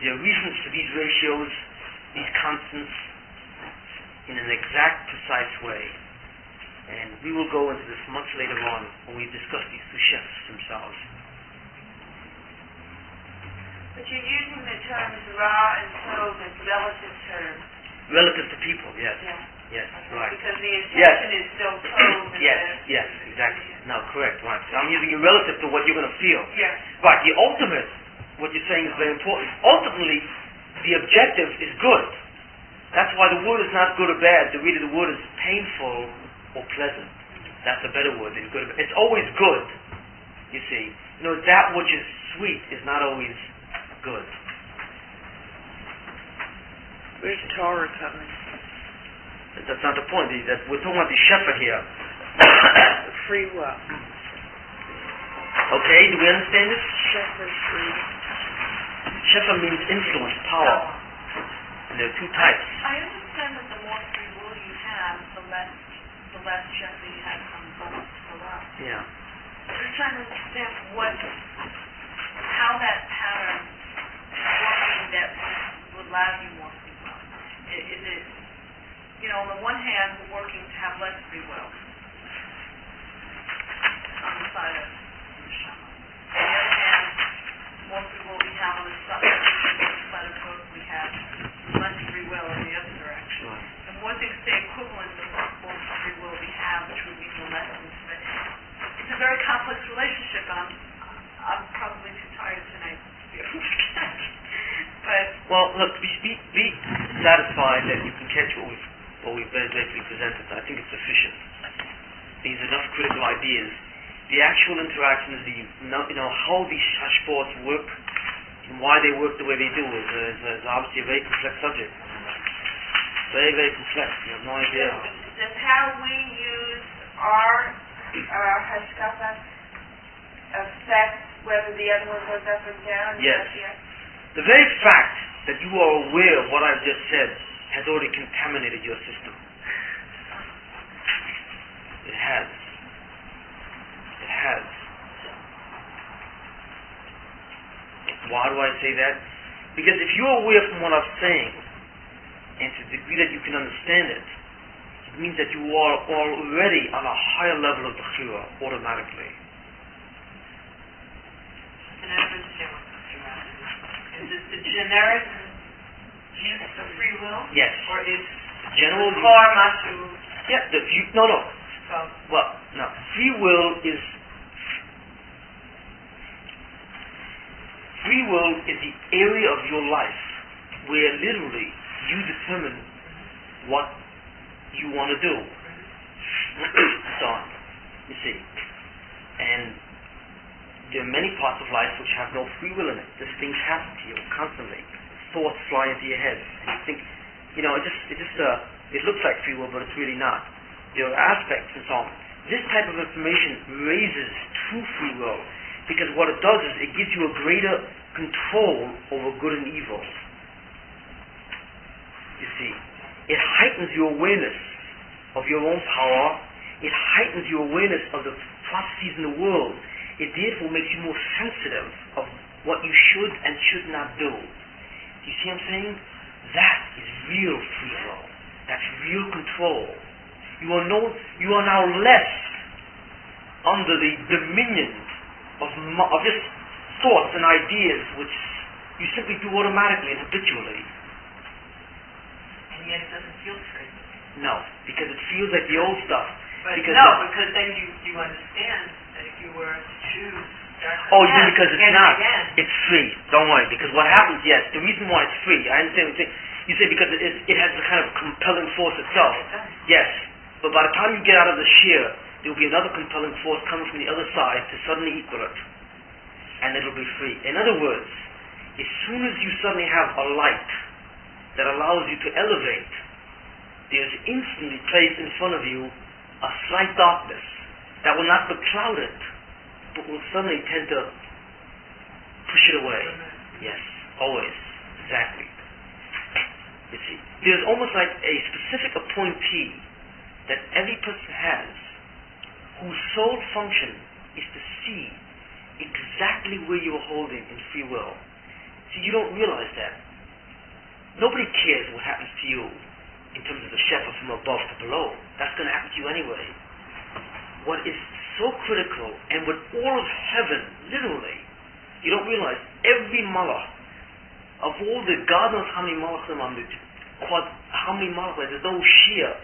There are reasons for these ratios, these constants, in an exact, precise way. And we will go into this much later on when we discuss these two chefs themselves. But you're using the terms Relative to people, yes. Yeah. Yes, right. Because the Yes. intention is so close. Yes, exactly. No, correct, right. So I'm using it relative to what you're going to feel. Yes. Right, the ultimate, what you're saying is very important. Ultimately, the objective is good. That's why the word is not good or bad. The word is painful or pleasant. That's a better word than good or bad. It's always good, you see. You know, that which is sweet is not always good. Where's Torah coming? That's not the point. We're talking about the shepherd here. Free will. Okay, do we understand this? Shepherd free. Shepherd means influence, power. And there are two types. I understand that the more free will you have, the less shepherd you have on both for us. Yeah. I'm just trying to understand how that pattern is working that would allow you more free will. Is it, on the one hand, working to have less free will on the side of the shaman. On the other hand, more free will we have on the side of growth, we have less free will in the other direction. Right. The more things stay equivalent, the more free will we have, which would mean the less we spend. It's a very complex relationship, and I'm probably too tired tonight to be able to catch. But Well, look, be satisfied that you can catch what we've basically presented. I think it's sufficient. These are enough critical ideas. The actual interactions, how these hashbots work, and why they work the way they do is obviously a very complex subject. Very, very complex. You have no idea. Does how we use our hashkafa affect whether the other one goes up or down? Yes. The very fact that you are aware of what I've just said has already contaminated your system. It has. It has. Why do I say that? Because if you're aware from what I'm saying, and to the degree that you can understand it, it means that you are already on a higher level of the Bechira automatically. I don't understand what the Bechira is. Is it the generic use of free will? Yes. Or is General use. karma to Yeah, no. so? Well, no. Free will is the area of your life where literally you determine what you want to do. So on. You see. And there are many parts of life which have no free will in it. These things happen to you constantly. Thoughts fly into your head. And you think, it looks like free will, but it's really not. There are aspects and so on. This type of information raises true free will, because what it does is it gives you a greater control over good and evil. You see, it heightens your awareness of your own power. It heightens your awareness of the processes in the world. It therefore makes you more sensitive of what you should and should not do. Do you see what I'm saying? That is real free will. That's real control. You are now less under the dominion of just thoughts and ideas which you simply do automatically and habitually. And yet it doesn't feel free. No, because it feels like the old stuff. Because then you understand that if you were to choose Oh, you mean because it's again not? and again. It's free. Don't worry. Because what happens, yes, the reason why it's free, I understand what you say because it has a kind of compelling force itself. It does. Yes. But by the time you get out of the shear, there will be another compelling force coming from the other side to suddenly equal it. And it'll be free. In other words, as soon as you suddenly have a light that allows you to elevate, there's instantly placed in front of you a slight darkness that will not becloud it, but will suddenly tend to push it away. Yes, always. Exactly. You see, there's almost like a specific appointee that every person has whose sole function is to see exactly where you're holding in free will. See, you don't realize that. Nobody cares what happens to you in terms of the shepherd from above to below. That's going to happen to you anyway. What is so critical, and with all of heaven, literally, you don't realize every malach, of all the God knows how many malachim on how many malachas? There's no shear.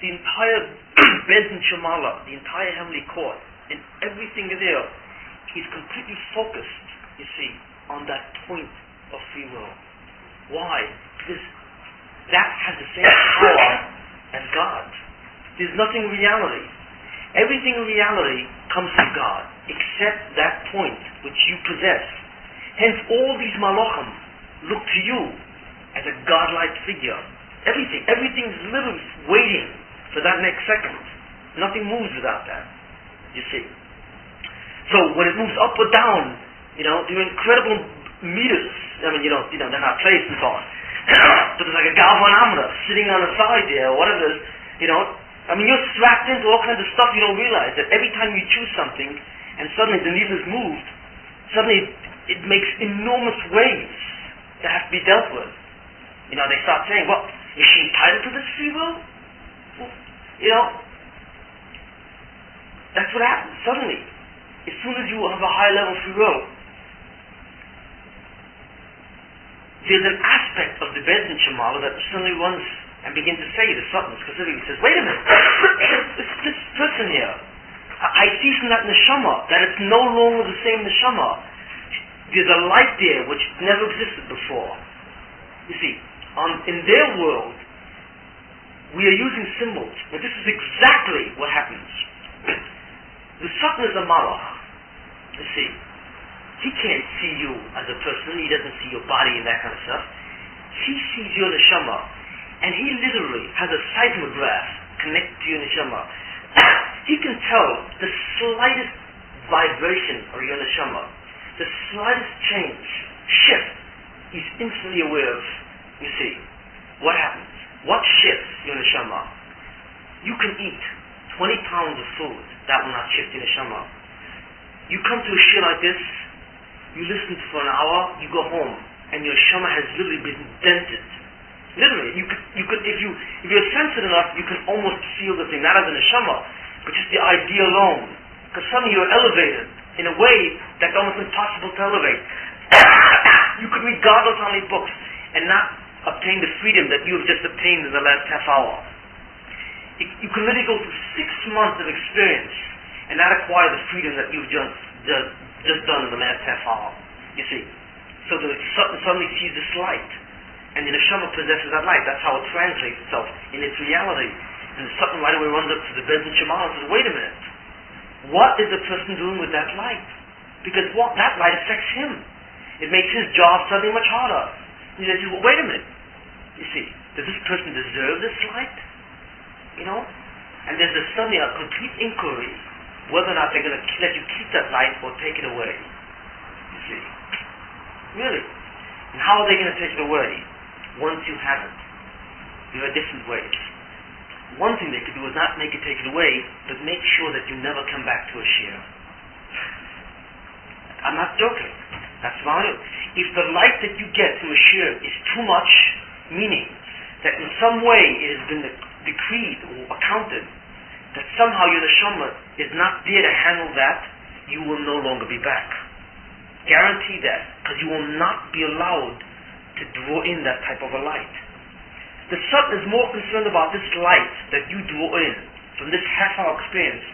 The entire Bezin Shemala, the entire heavenly court, and everything there is completely focused, you see, on that point of free will. Why? Because that has the same power as God. There's nothing in reality. Everything in reality comes from God, except that point which you possess. Hence, all these malachim look to you as a godlike figure. Everything's literally waiting for that next second. Nothing moves without that, you see. So when it moves up or down, they're incredible meters. I mean, they're not placed and so on. But it's like a galvanometer sitting on the side there, or whatever it is, I mean, you're strapped into all kinds of stuff you don't realize that every time you choose something and suddenly the needle is moved, suddenly it makes enormous waves that have to be dealt with. They start saying, well, is she entitled to this free will? That's what happens. Suddenly, as soon as you have a high level of free will, there's an aspect of the Bezin Shemala that suddenly runs and begins to say the Satan, specifically says, wait a minute, this person here, I see from that neshama that it's no longer the same neshama. There's a light there which never existed before. You see, in their world, we are using symbols. Now this is exactly what happens. The Satan is a malach. You see, he can't see you as a person. He doesn't see your body and that kind of stuff. He sees your neshama, and he literally has a seismograph connected to your neshama. He can tell the slightest vibration of your neshama, the slightest change, shift. He's instantly aware of. You see, what happens? What shifts your neshama? You can eat 20 pounds of food. That will not shift your neshama. You come to a shir like this, you listen for an hour, you go home, and your neshama has literally been dented. Literally, you could, if you're sensitive enough, you can almost feel the thing, not as a neshama, but just the idea alone. Because suddenly you're elevated in a way that's almost impossible to elevate. You could read God knows how many books and not obtain the freedom that you have just obtained in the last half hour. You can literally go through 6 months of experience and not acquire the freedom that you've just done in the last half hour. You see. So the Satan suddenly sees this light. And the neshama possesses that light. That's how it translates itself in its reality. And the Satan right away runs up to the Bezin Shemala and says, wait a minute. What is the person doing with that light? Because that light affects him. It makes his job suddenly much harder. And he says, well, wait a minute. You see, does this person deserve this light? And there's suddenly a complete inquiry whether or not they're going to let you keep that light or take it away. You see. Really. And how are they going to take it away once you have it? There are different ways. One thing they could do is not make it take it away, but make sure that you never come back to a shir. I'm not joking. That's about it. If the light that you get from a shir is too much, meaning that in some way it has been decreed or accounted that somehow your neshama is not there to handle that, you will no longer be back. Guarantee that, because you will not be allowed to draw in that type of a light. The Satan is more concerned about this light that you draw in from this half-hour experience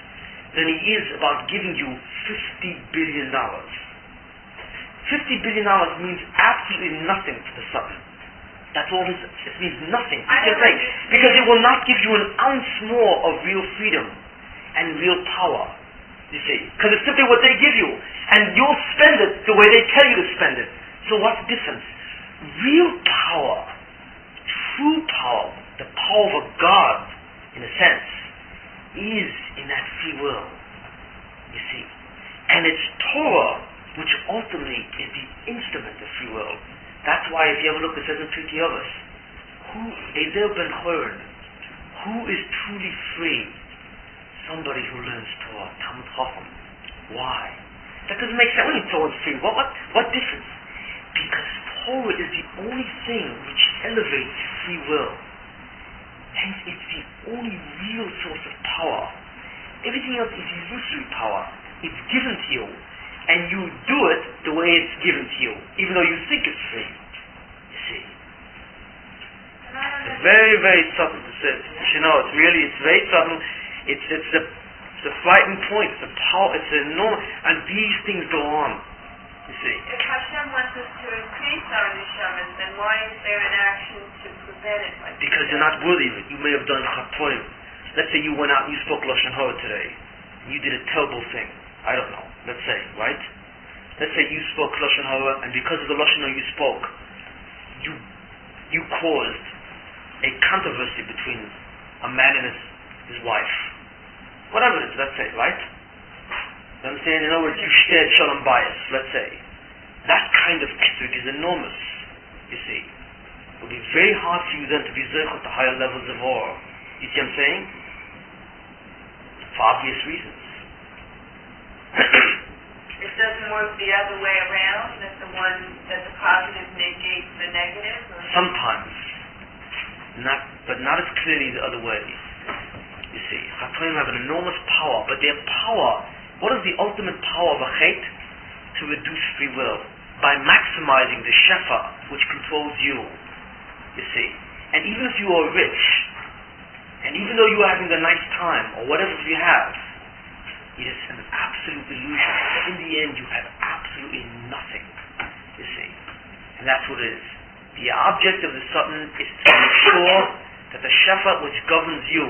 than he is about giving you $50 billion. $50 billion means absolutely nothing to the Satan. That's all it means nothing. Because it will not give you an ounce more of real freedom and real power. You see, because it's simply what they give you, and you'll spend it the way they tell you to spend it. So what's the difference? Real power, true power, the power of God, in a sense, is in that free will. You see, and it's Torah which ultimately is the instrument of free will. That's why if you ever look, it says in Pirkei Avos, Ezer ben Choron, who is truly free? Somebody who learns Torah, Talmud Chacham. Why? That doesn't make sense. When you Torah is free, what difference? Because Torah is the only thing which elevates free will. Hence, it's the only real source of power. Everything else is illusory power. It's given to you, and you do it the way it's given to you, even though you think it's free. You see? And I don't Very, very subtle. It's really, it's very subtle. It's a frightening point. It's a power. It's enormous. And these things go on. You see. If Hashem wants us to increase our neshamas, then why is there an action to prevent it? Because you're not worthy of it. You may have done chatoim. Let's say you went out and you spoke Lashon Hara today. You did a terrible thing. I don't know. Let's say, right? Let's say you spoke Lashon Hara, and because of the Lashon Hara you spoke, you caused a controversy between a man and his wife. Whatever it is, let's say, right? You understand? In other words, you shared shalom bias, let's say. That kind of ethic is enormous, you see. It will be very hard for you then to be zeichel to higher levels of awe. You see what I'm saying? For obvious reasons. It doesn't work the other way around, that the positive negates the negative? Or? Sometimes. But not as clearly the other way. You see, Chatoim have an enormous power, but their power, what is the ultimate power of a chet? To reduce free will. By maximizing the shefa, which controls you. You see. And even if you are rich, and even though you are having a nice time, or whatever you have, it is an absolute illusion. In the end, you have absolutely nothing. You see. And that's what it is. The object of the Satan is to make sure that the shefa which governs you,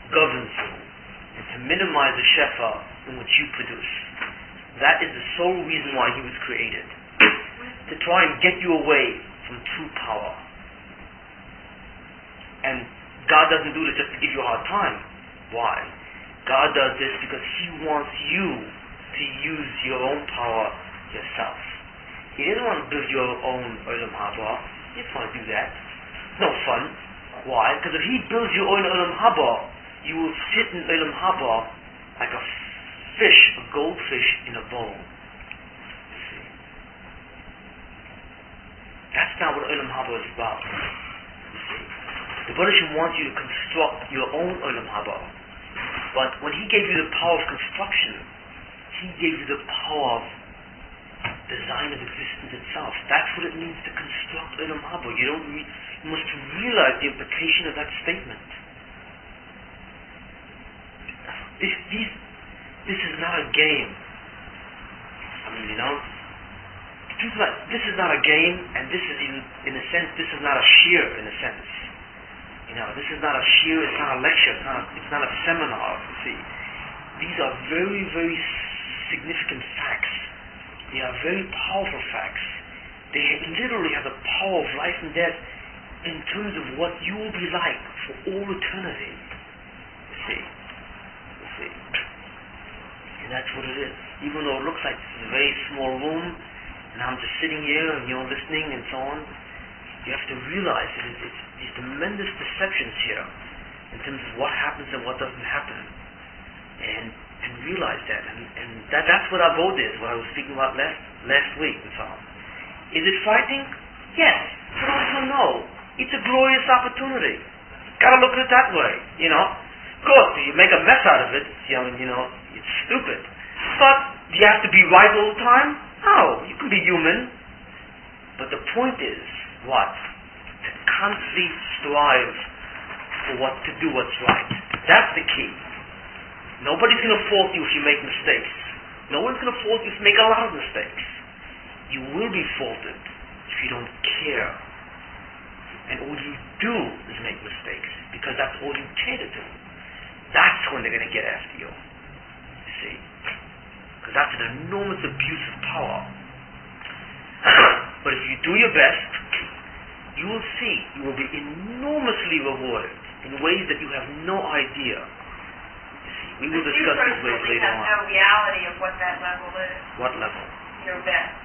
and to minimize the shefa in which you produce. That is the sole reason why he was created. To try and get you away from true power. And God doesn't do this just to give you a hard time. Why? God does this because he wants you to use your own power yourself. He doesn't want to build your own Olam Haba. He doesn't want to do that. No fun. Why? Because if he builds your own Olam Haba, you will sit in Olam Haba like a fish, a goldfish in a bowl. You see? That's not what Olam Haba is about. You see? The Buddha wants you to construct your own Olam Haba. But when he gave you the power of construction, he gave you the power of design of existence itself. That's what it means to construct Olam Haba. You must realize the implication of that statement. This is not a game. I mean, this is not a game, and this is in a sense, this is not a shiur in a sense. This is not a shiur, it's not a lecture, it's not a seminar, you see. These are very, very significant facts. They are very powerful facts. They literally have the power of life and death in terms of what you will be like for all eternity. You see. And that's what it is. Even though it looks like this is a very small room, and I'm just sitting here and you're listening and so on, you have to realize that it's these tremendous deceptions here in terms of what happens and what doesn't happen. And realize that. And that's what our vote is, what I was speaking about last week and so on. Is it frightening? Yes. But also no. It's a glorious opportunity. Gotta look at it that way, Of course, you make a mess out of it, it's stupid. But do you have to be right all the time? No, you can be human. But the point is, what? To constantly strive to do what's right. That's the key. Nobody's going to fault you if you make mistakes. No one's going to fault you if you make a lot of mistakes. You will be faulted if you don't care. And all you do is make mistakes, because that's all you care to do. That's when they're going to get after you. You see? Because that's an enormous abuse of power. But if you do your best, you will see you will be enormously rewarded in ways that you have no idea. You see, we will discuss these ways later on. You have no reality of what that level is. What level? Your best.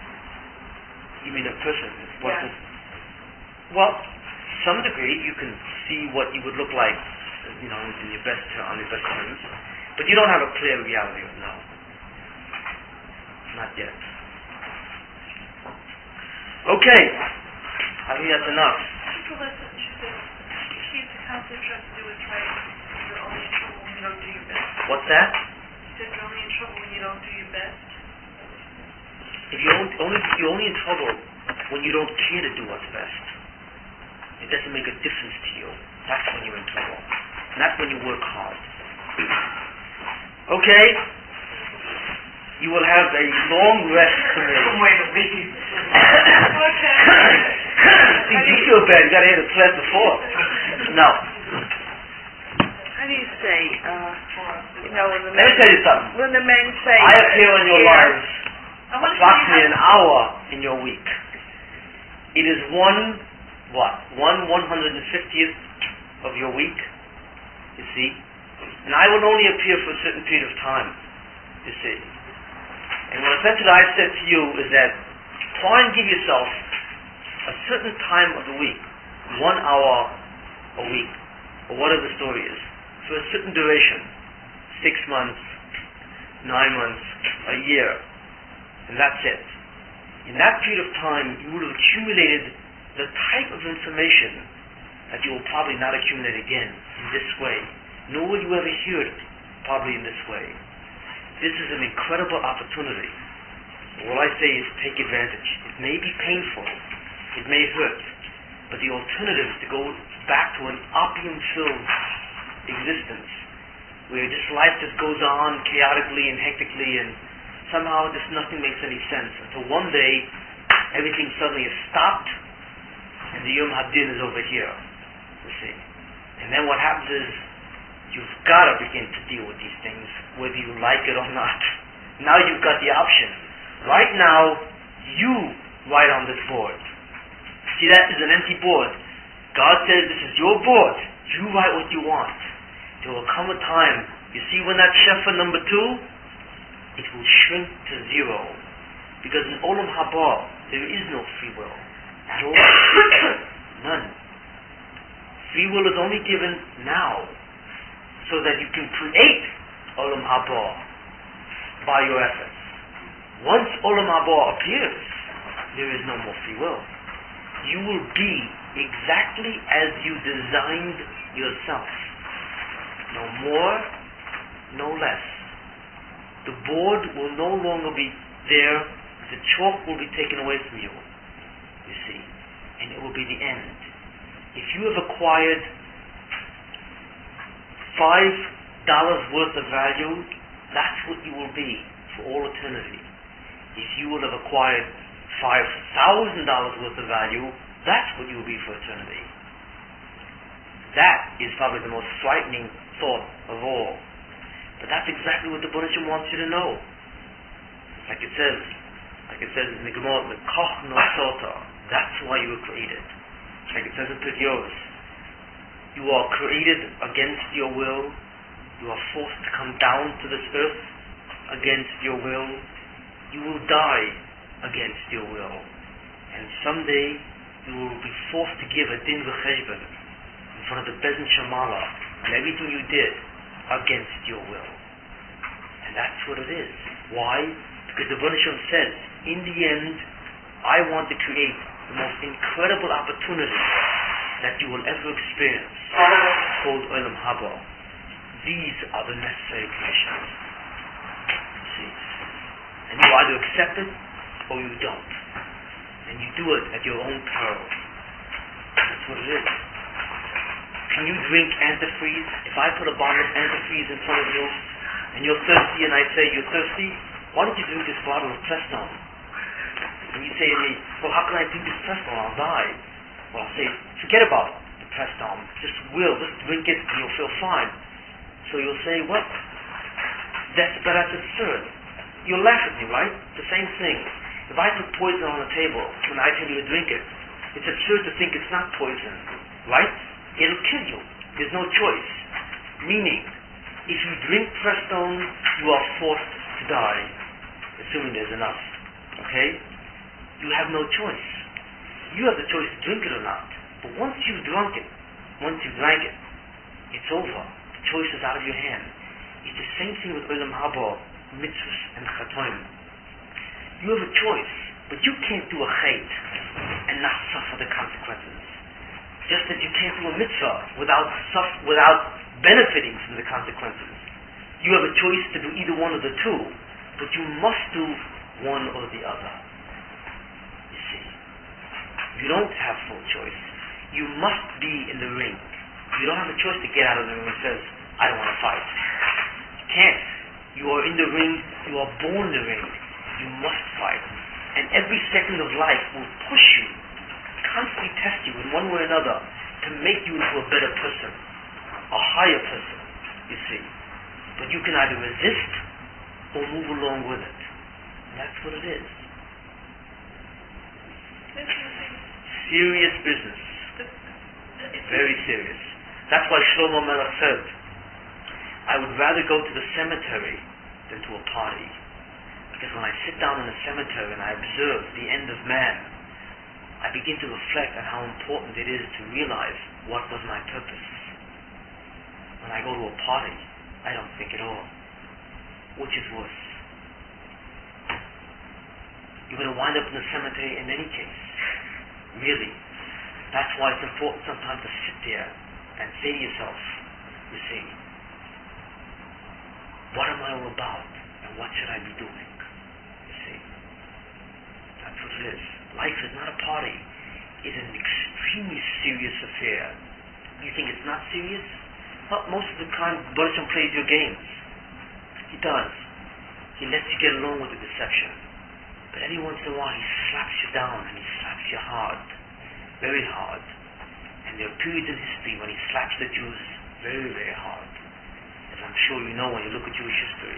You mean a person? Yeah. Well, to some degree, you can see what you would look like, in your best terms, but you don't have a clear reality of it. No, not yet. Okay, I think that's enough. People listen, she said, if the counselor tries to do what's right, you're only in trouble when you don't do your best. What's that? She said you're only in trouble when you don't do your best. If you're only in trouble when you don't care to do what's best. doesn't make a difference to you, that's when you're in trouble. And that's when you work hard. Okay? You will have a long rest today. Wait a minute. See, you feel bad. You got to hear the class before. No. How do you say, when the Let me tell you something. when the men say... I appear on your lives I want to approximately an hour in your week. It is 1/150th of your week, you see. And I will only appear for a certain period of time, you see. And what essentially I said to you is that try and give yourself a certain time of the week, 1 hour a week, or whatever the story is, for a certain duration, 6 months, 9 months, a year, and that's it. In that period of time, you would have accumulated the type of information that you will probably not accumulate again in this way, nor will you ever hear it probably in this way. This is an incredible opportunity. All I say is take advantage. It may be painful, it may hurt, but the alternative is to go back to an opium-filled existence, where this life just goes on chaotically and hectically, and somehow just nothing makes any sense, until one day everything suddenly is stopped, and the Yom Hadin is over here, you see. And then what happens is, you've got to begin to deal with these things, whether you like it or not. Now you've got the option. Right now, you write on this board. See, that is an empty board. God says, this is your board. You write what you want. There will come a time, you see when that shefa number 2, it will shrink to 0. Because in Olam Haba, there is no free will at all. None. Free will is only given now, so that you can create Olam Haba by your efforts. Once Olam Haba appears, there is no more free will. You will be exactly as you designed yourself. No more, no less. The board will no longer be there. The chalk will be taken away from you, you see, and it will be the end. If you have acquired $5 worth of value, that's what you will be for all eternity. If you will have acquired $5,000 worth of value, that's what you will be for eternity. That is probably the most frightening thought of all. But that's exactly what the Buddha wants you to know. Like it says in the Gemara, the Koch no Sota, that's why you were created. Like it says in Pirkei Avos, you are created against your will. You are forced to come down to this earth against your will. You will die against your will. And someday you will be forced to give a din v'cheshbon in front of the Bezin Shamala and everything you did against your will. And that's what it is. Why? Because the Buddha says, in the end, I want to create the most incredible opportunity that you will ever experience, called Olam Haba. These are the necessary conditions. See? And you either accept it or you don't. And you do it at your own peril. That's what it is. Can you drink antifreeze? If I put a bottle of antifreeze in front of you, and you're thirsty, and I say, you're thirsty, why don't you drink this bottle of Prestone? And you say to me, well, how can I drink this Prestone? I'll die. Well, I'll say, forget about the Prestone. Just drink it, and you'll feel fine. So you'll say, what? That's absurd. You'll laugh at me, right? The same thing. If I put poison on the table, and I tell you to drink it, it's absurd to think it's not poison, right? It'll kill you. There's no choice. Meaning, if you drink Prestone, you are forced to die, assuming there's enough. Okay? You have no choice. You have the choice to drink it or not. But once you've drank it, it's over. The choice is out of your hand. It's the same thing with Olam Haba, mitzvahs, and chatoim. You have a choice, but you can't do a chait and not suffer the consequences. Just as you can't do a mitzvah without benefiting from the consequences. You have a choice to do either one of the two, but you must do one or the other. You see, you don't have full choice. you must be in the ring. You don't have a choice to get out of the ring and says, I don't want to fight. You can't. You are in the ring, you are born in the ring. You must fight. And every second of life will push you, constantly test you in one way or another to make you into a better person, a higher person, you see. But you can either resist or move along with it. And that's what it is. Serious business. Very serious. That's why Shlomo Melech said, I would rather go to the cemetery than to a party. Because when I sit down in the cemetery and I observe the end of man, I begin to reflect on how important it is to realize what was my purpose. When I go to a party, I don't think at all. Which is worse? You're going to wind up in the cemetery in any case. Really. That's why it's important sometimes to sit there and say to yourself, you see, what am I all about? And what should I be doing? You see. That's what it is. Life is not a party. It's an extremely serious affair. You think it's not serious? Well, most of the time, Buddhism plays your games. He does. He lets you get along with the deception. But every once in a while, he slaps you down, and he slaps you hard. Very hard. And there are periods in history when he slaps the Jews very, very hard. As I'm sure you know when you look at Jewish history.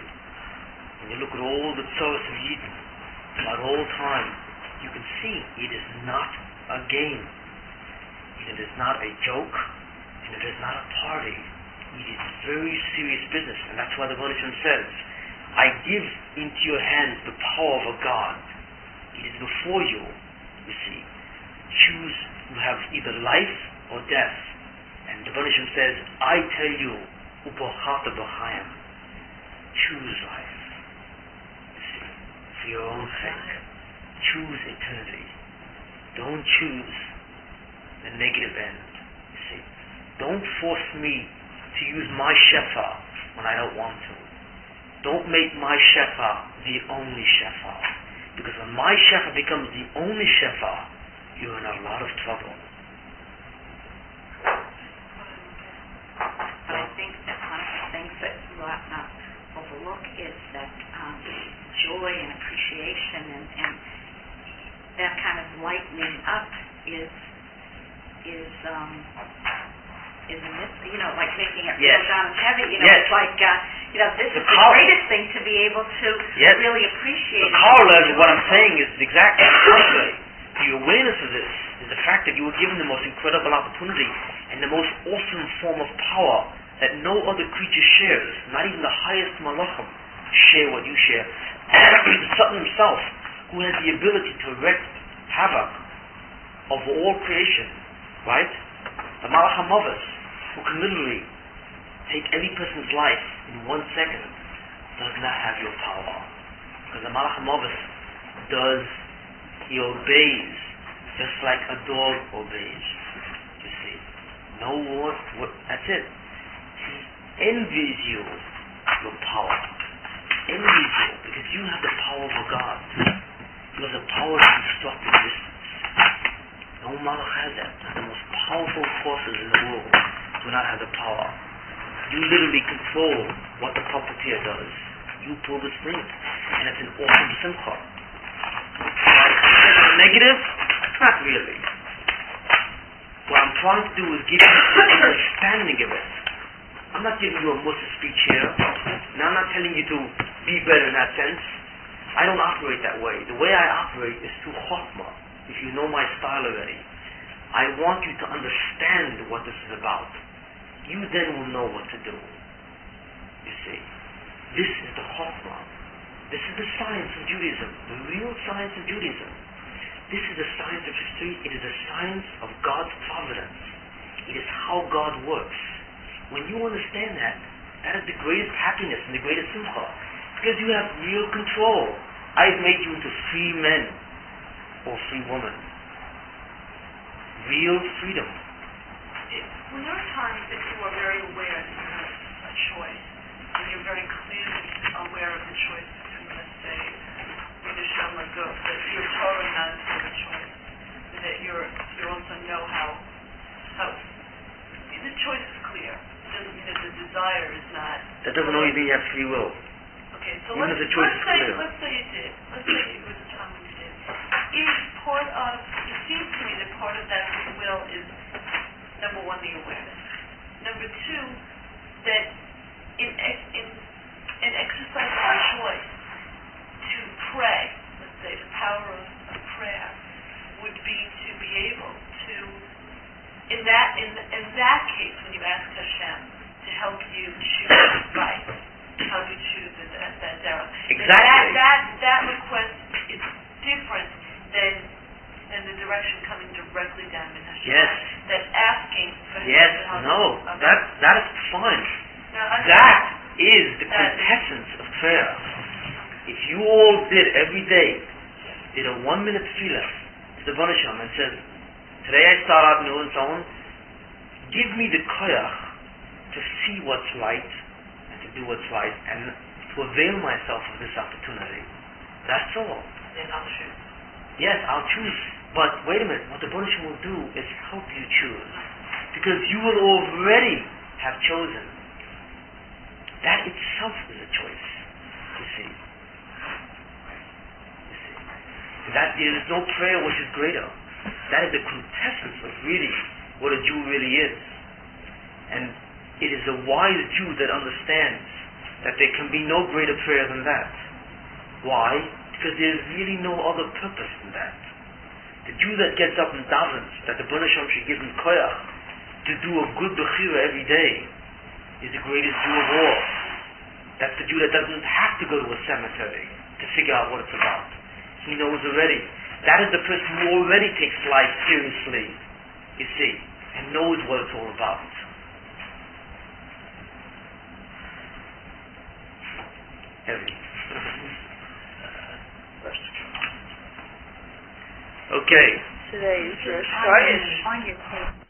When you look at all the tzoros of Yidden, throughout all time, you can see it is not a game. It is not a joke, and it is not a party. It is very serious business, and that's why the Buddhism says, I give into your hands the power of a God. It is before you, you see. Choose, you have either life or death. And the Buddhism says, I tell you, upochata b'chaim, choose life. You see, for your own sake. Choose eternity. Don't choose the negative end. You see, don't force me to use my shefa when I don't want to. Don't make my shefa the only shefa. Because when my shefa becomes the only shefa, you're in a lot of trouble. But I think that one of the things that you ought not overlook is that joy and appreciation and that kind of lightening up is like making it Yes. feel down and heavy. Yes. It's like this is the greatest thing to be able to Yes. really appreciate. The corollary of what I'm saying is exactly the contrary. The awareness of this is the fact that you were given the most incredible opportunity and the most awesome form of power that no other creature shares. Not even the highest malachim share what you share. The Satan himself, who has the ability to wreak havoc of all creation, right? The Malach HaMavos, who can literally take any person's life in 1 second, does not have your power. Because the Malach HaMavos he obeys just like a dog obeys. You see. No what that's it. He envies you, your power. Envies you because you have the power of a God. You have the power to construct existence. No Malach has that. The most powerful forces in the world do not have the power. You literally control what the puppeteer does. You pull the strings. And it's an awesome simcha. Negative? Not really. What I'm trying to do is give you an understanding of it. I'm not giving you a Musa speech here. Now I'm not telling you to be better in that sense. I don't operate that way. The way I operate is through chokhmah. If you know my style already. I want you to understand what this is about. You then will know what to do. You see. This is the chokhmah. This is the science of Judaism. The real science of Judaism. This is the science of history. It is the science of God's providence. It is how God works. When you understand that, that is the greatest happiness and the greatest simcha. Because you have real control. I've made you into free men or free women. Real freedom. When there are times that you are very aware that you have a choice, and you're very clearly aware of the choice between, let's say, Yiddish or good, that you're Torah not for the choice, that you also know how desire is not. That doesn't always mean you have free will. Okay, so Even if the choice is clear. let's say you did. Let's say it was a time when you did. It seems to me that part of that free will is, number one, the awareness. Number two, that in exercising our choice to pray, let's say the power of prayer would be to be able to, in that case, when you ask Hashem to help you choose right, to help you choose that derech. Exactly. That request is different than the direction coming directly down in Hashem. Yes. That asking for Hashem Yes, to help no, you. Okay. that is fine. Now, That is the quintessence of prayer. If you all did every day, did a 1-minute tefillah to the Baruch Hashem and says, today I start out new and so on, give me the koyach to see what's right and to do what's right and to avail myself of this opportunity. That's all. Then I'll choose. Yes, I'll choose. But wait a minute, what the Baruch Hashem will do is help you choose. Because you will already have chosen. That itself is a choice. You see. That there is no prayer which is greater. That is the quintessence of really what a Jew really is. And it is a wise Jew that understands that there can be no greater prayer than that. Why? Because there is really no other purpose than that. The Jew that gets up and davens that the Baruch Hashem should give him koyach to do a good bechira every day is the greatest Jew of all. That's the Jew that doesn't have to go to a cemetery to figure out what it's about. He knows already. That is the person who already takes life seriously, you see, and knows what it's all about. Heavy. Okay. Today's On your page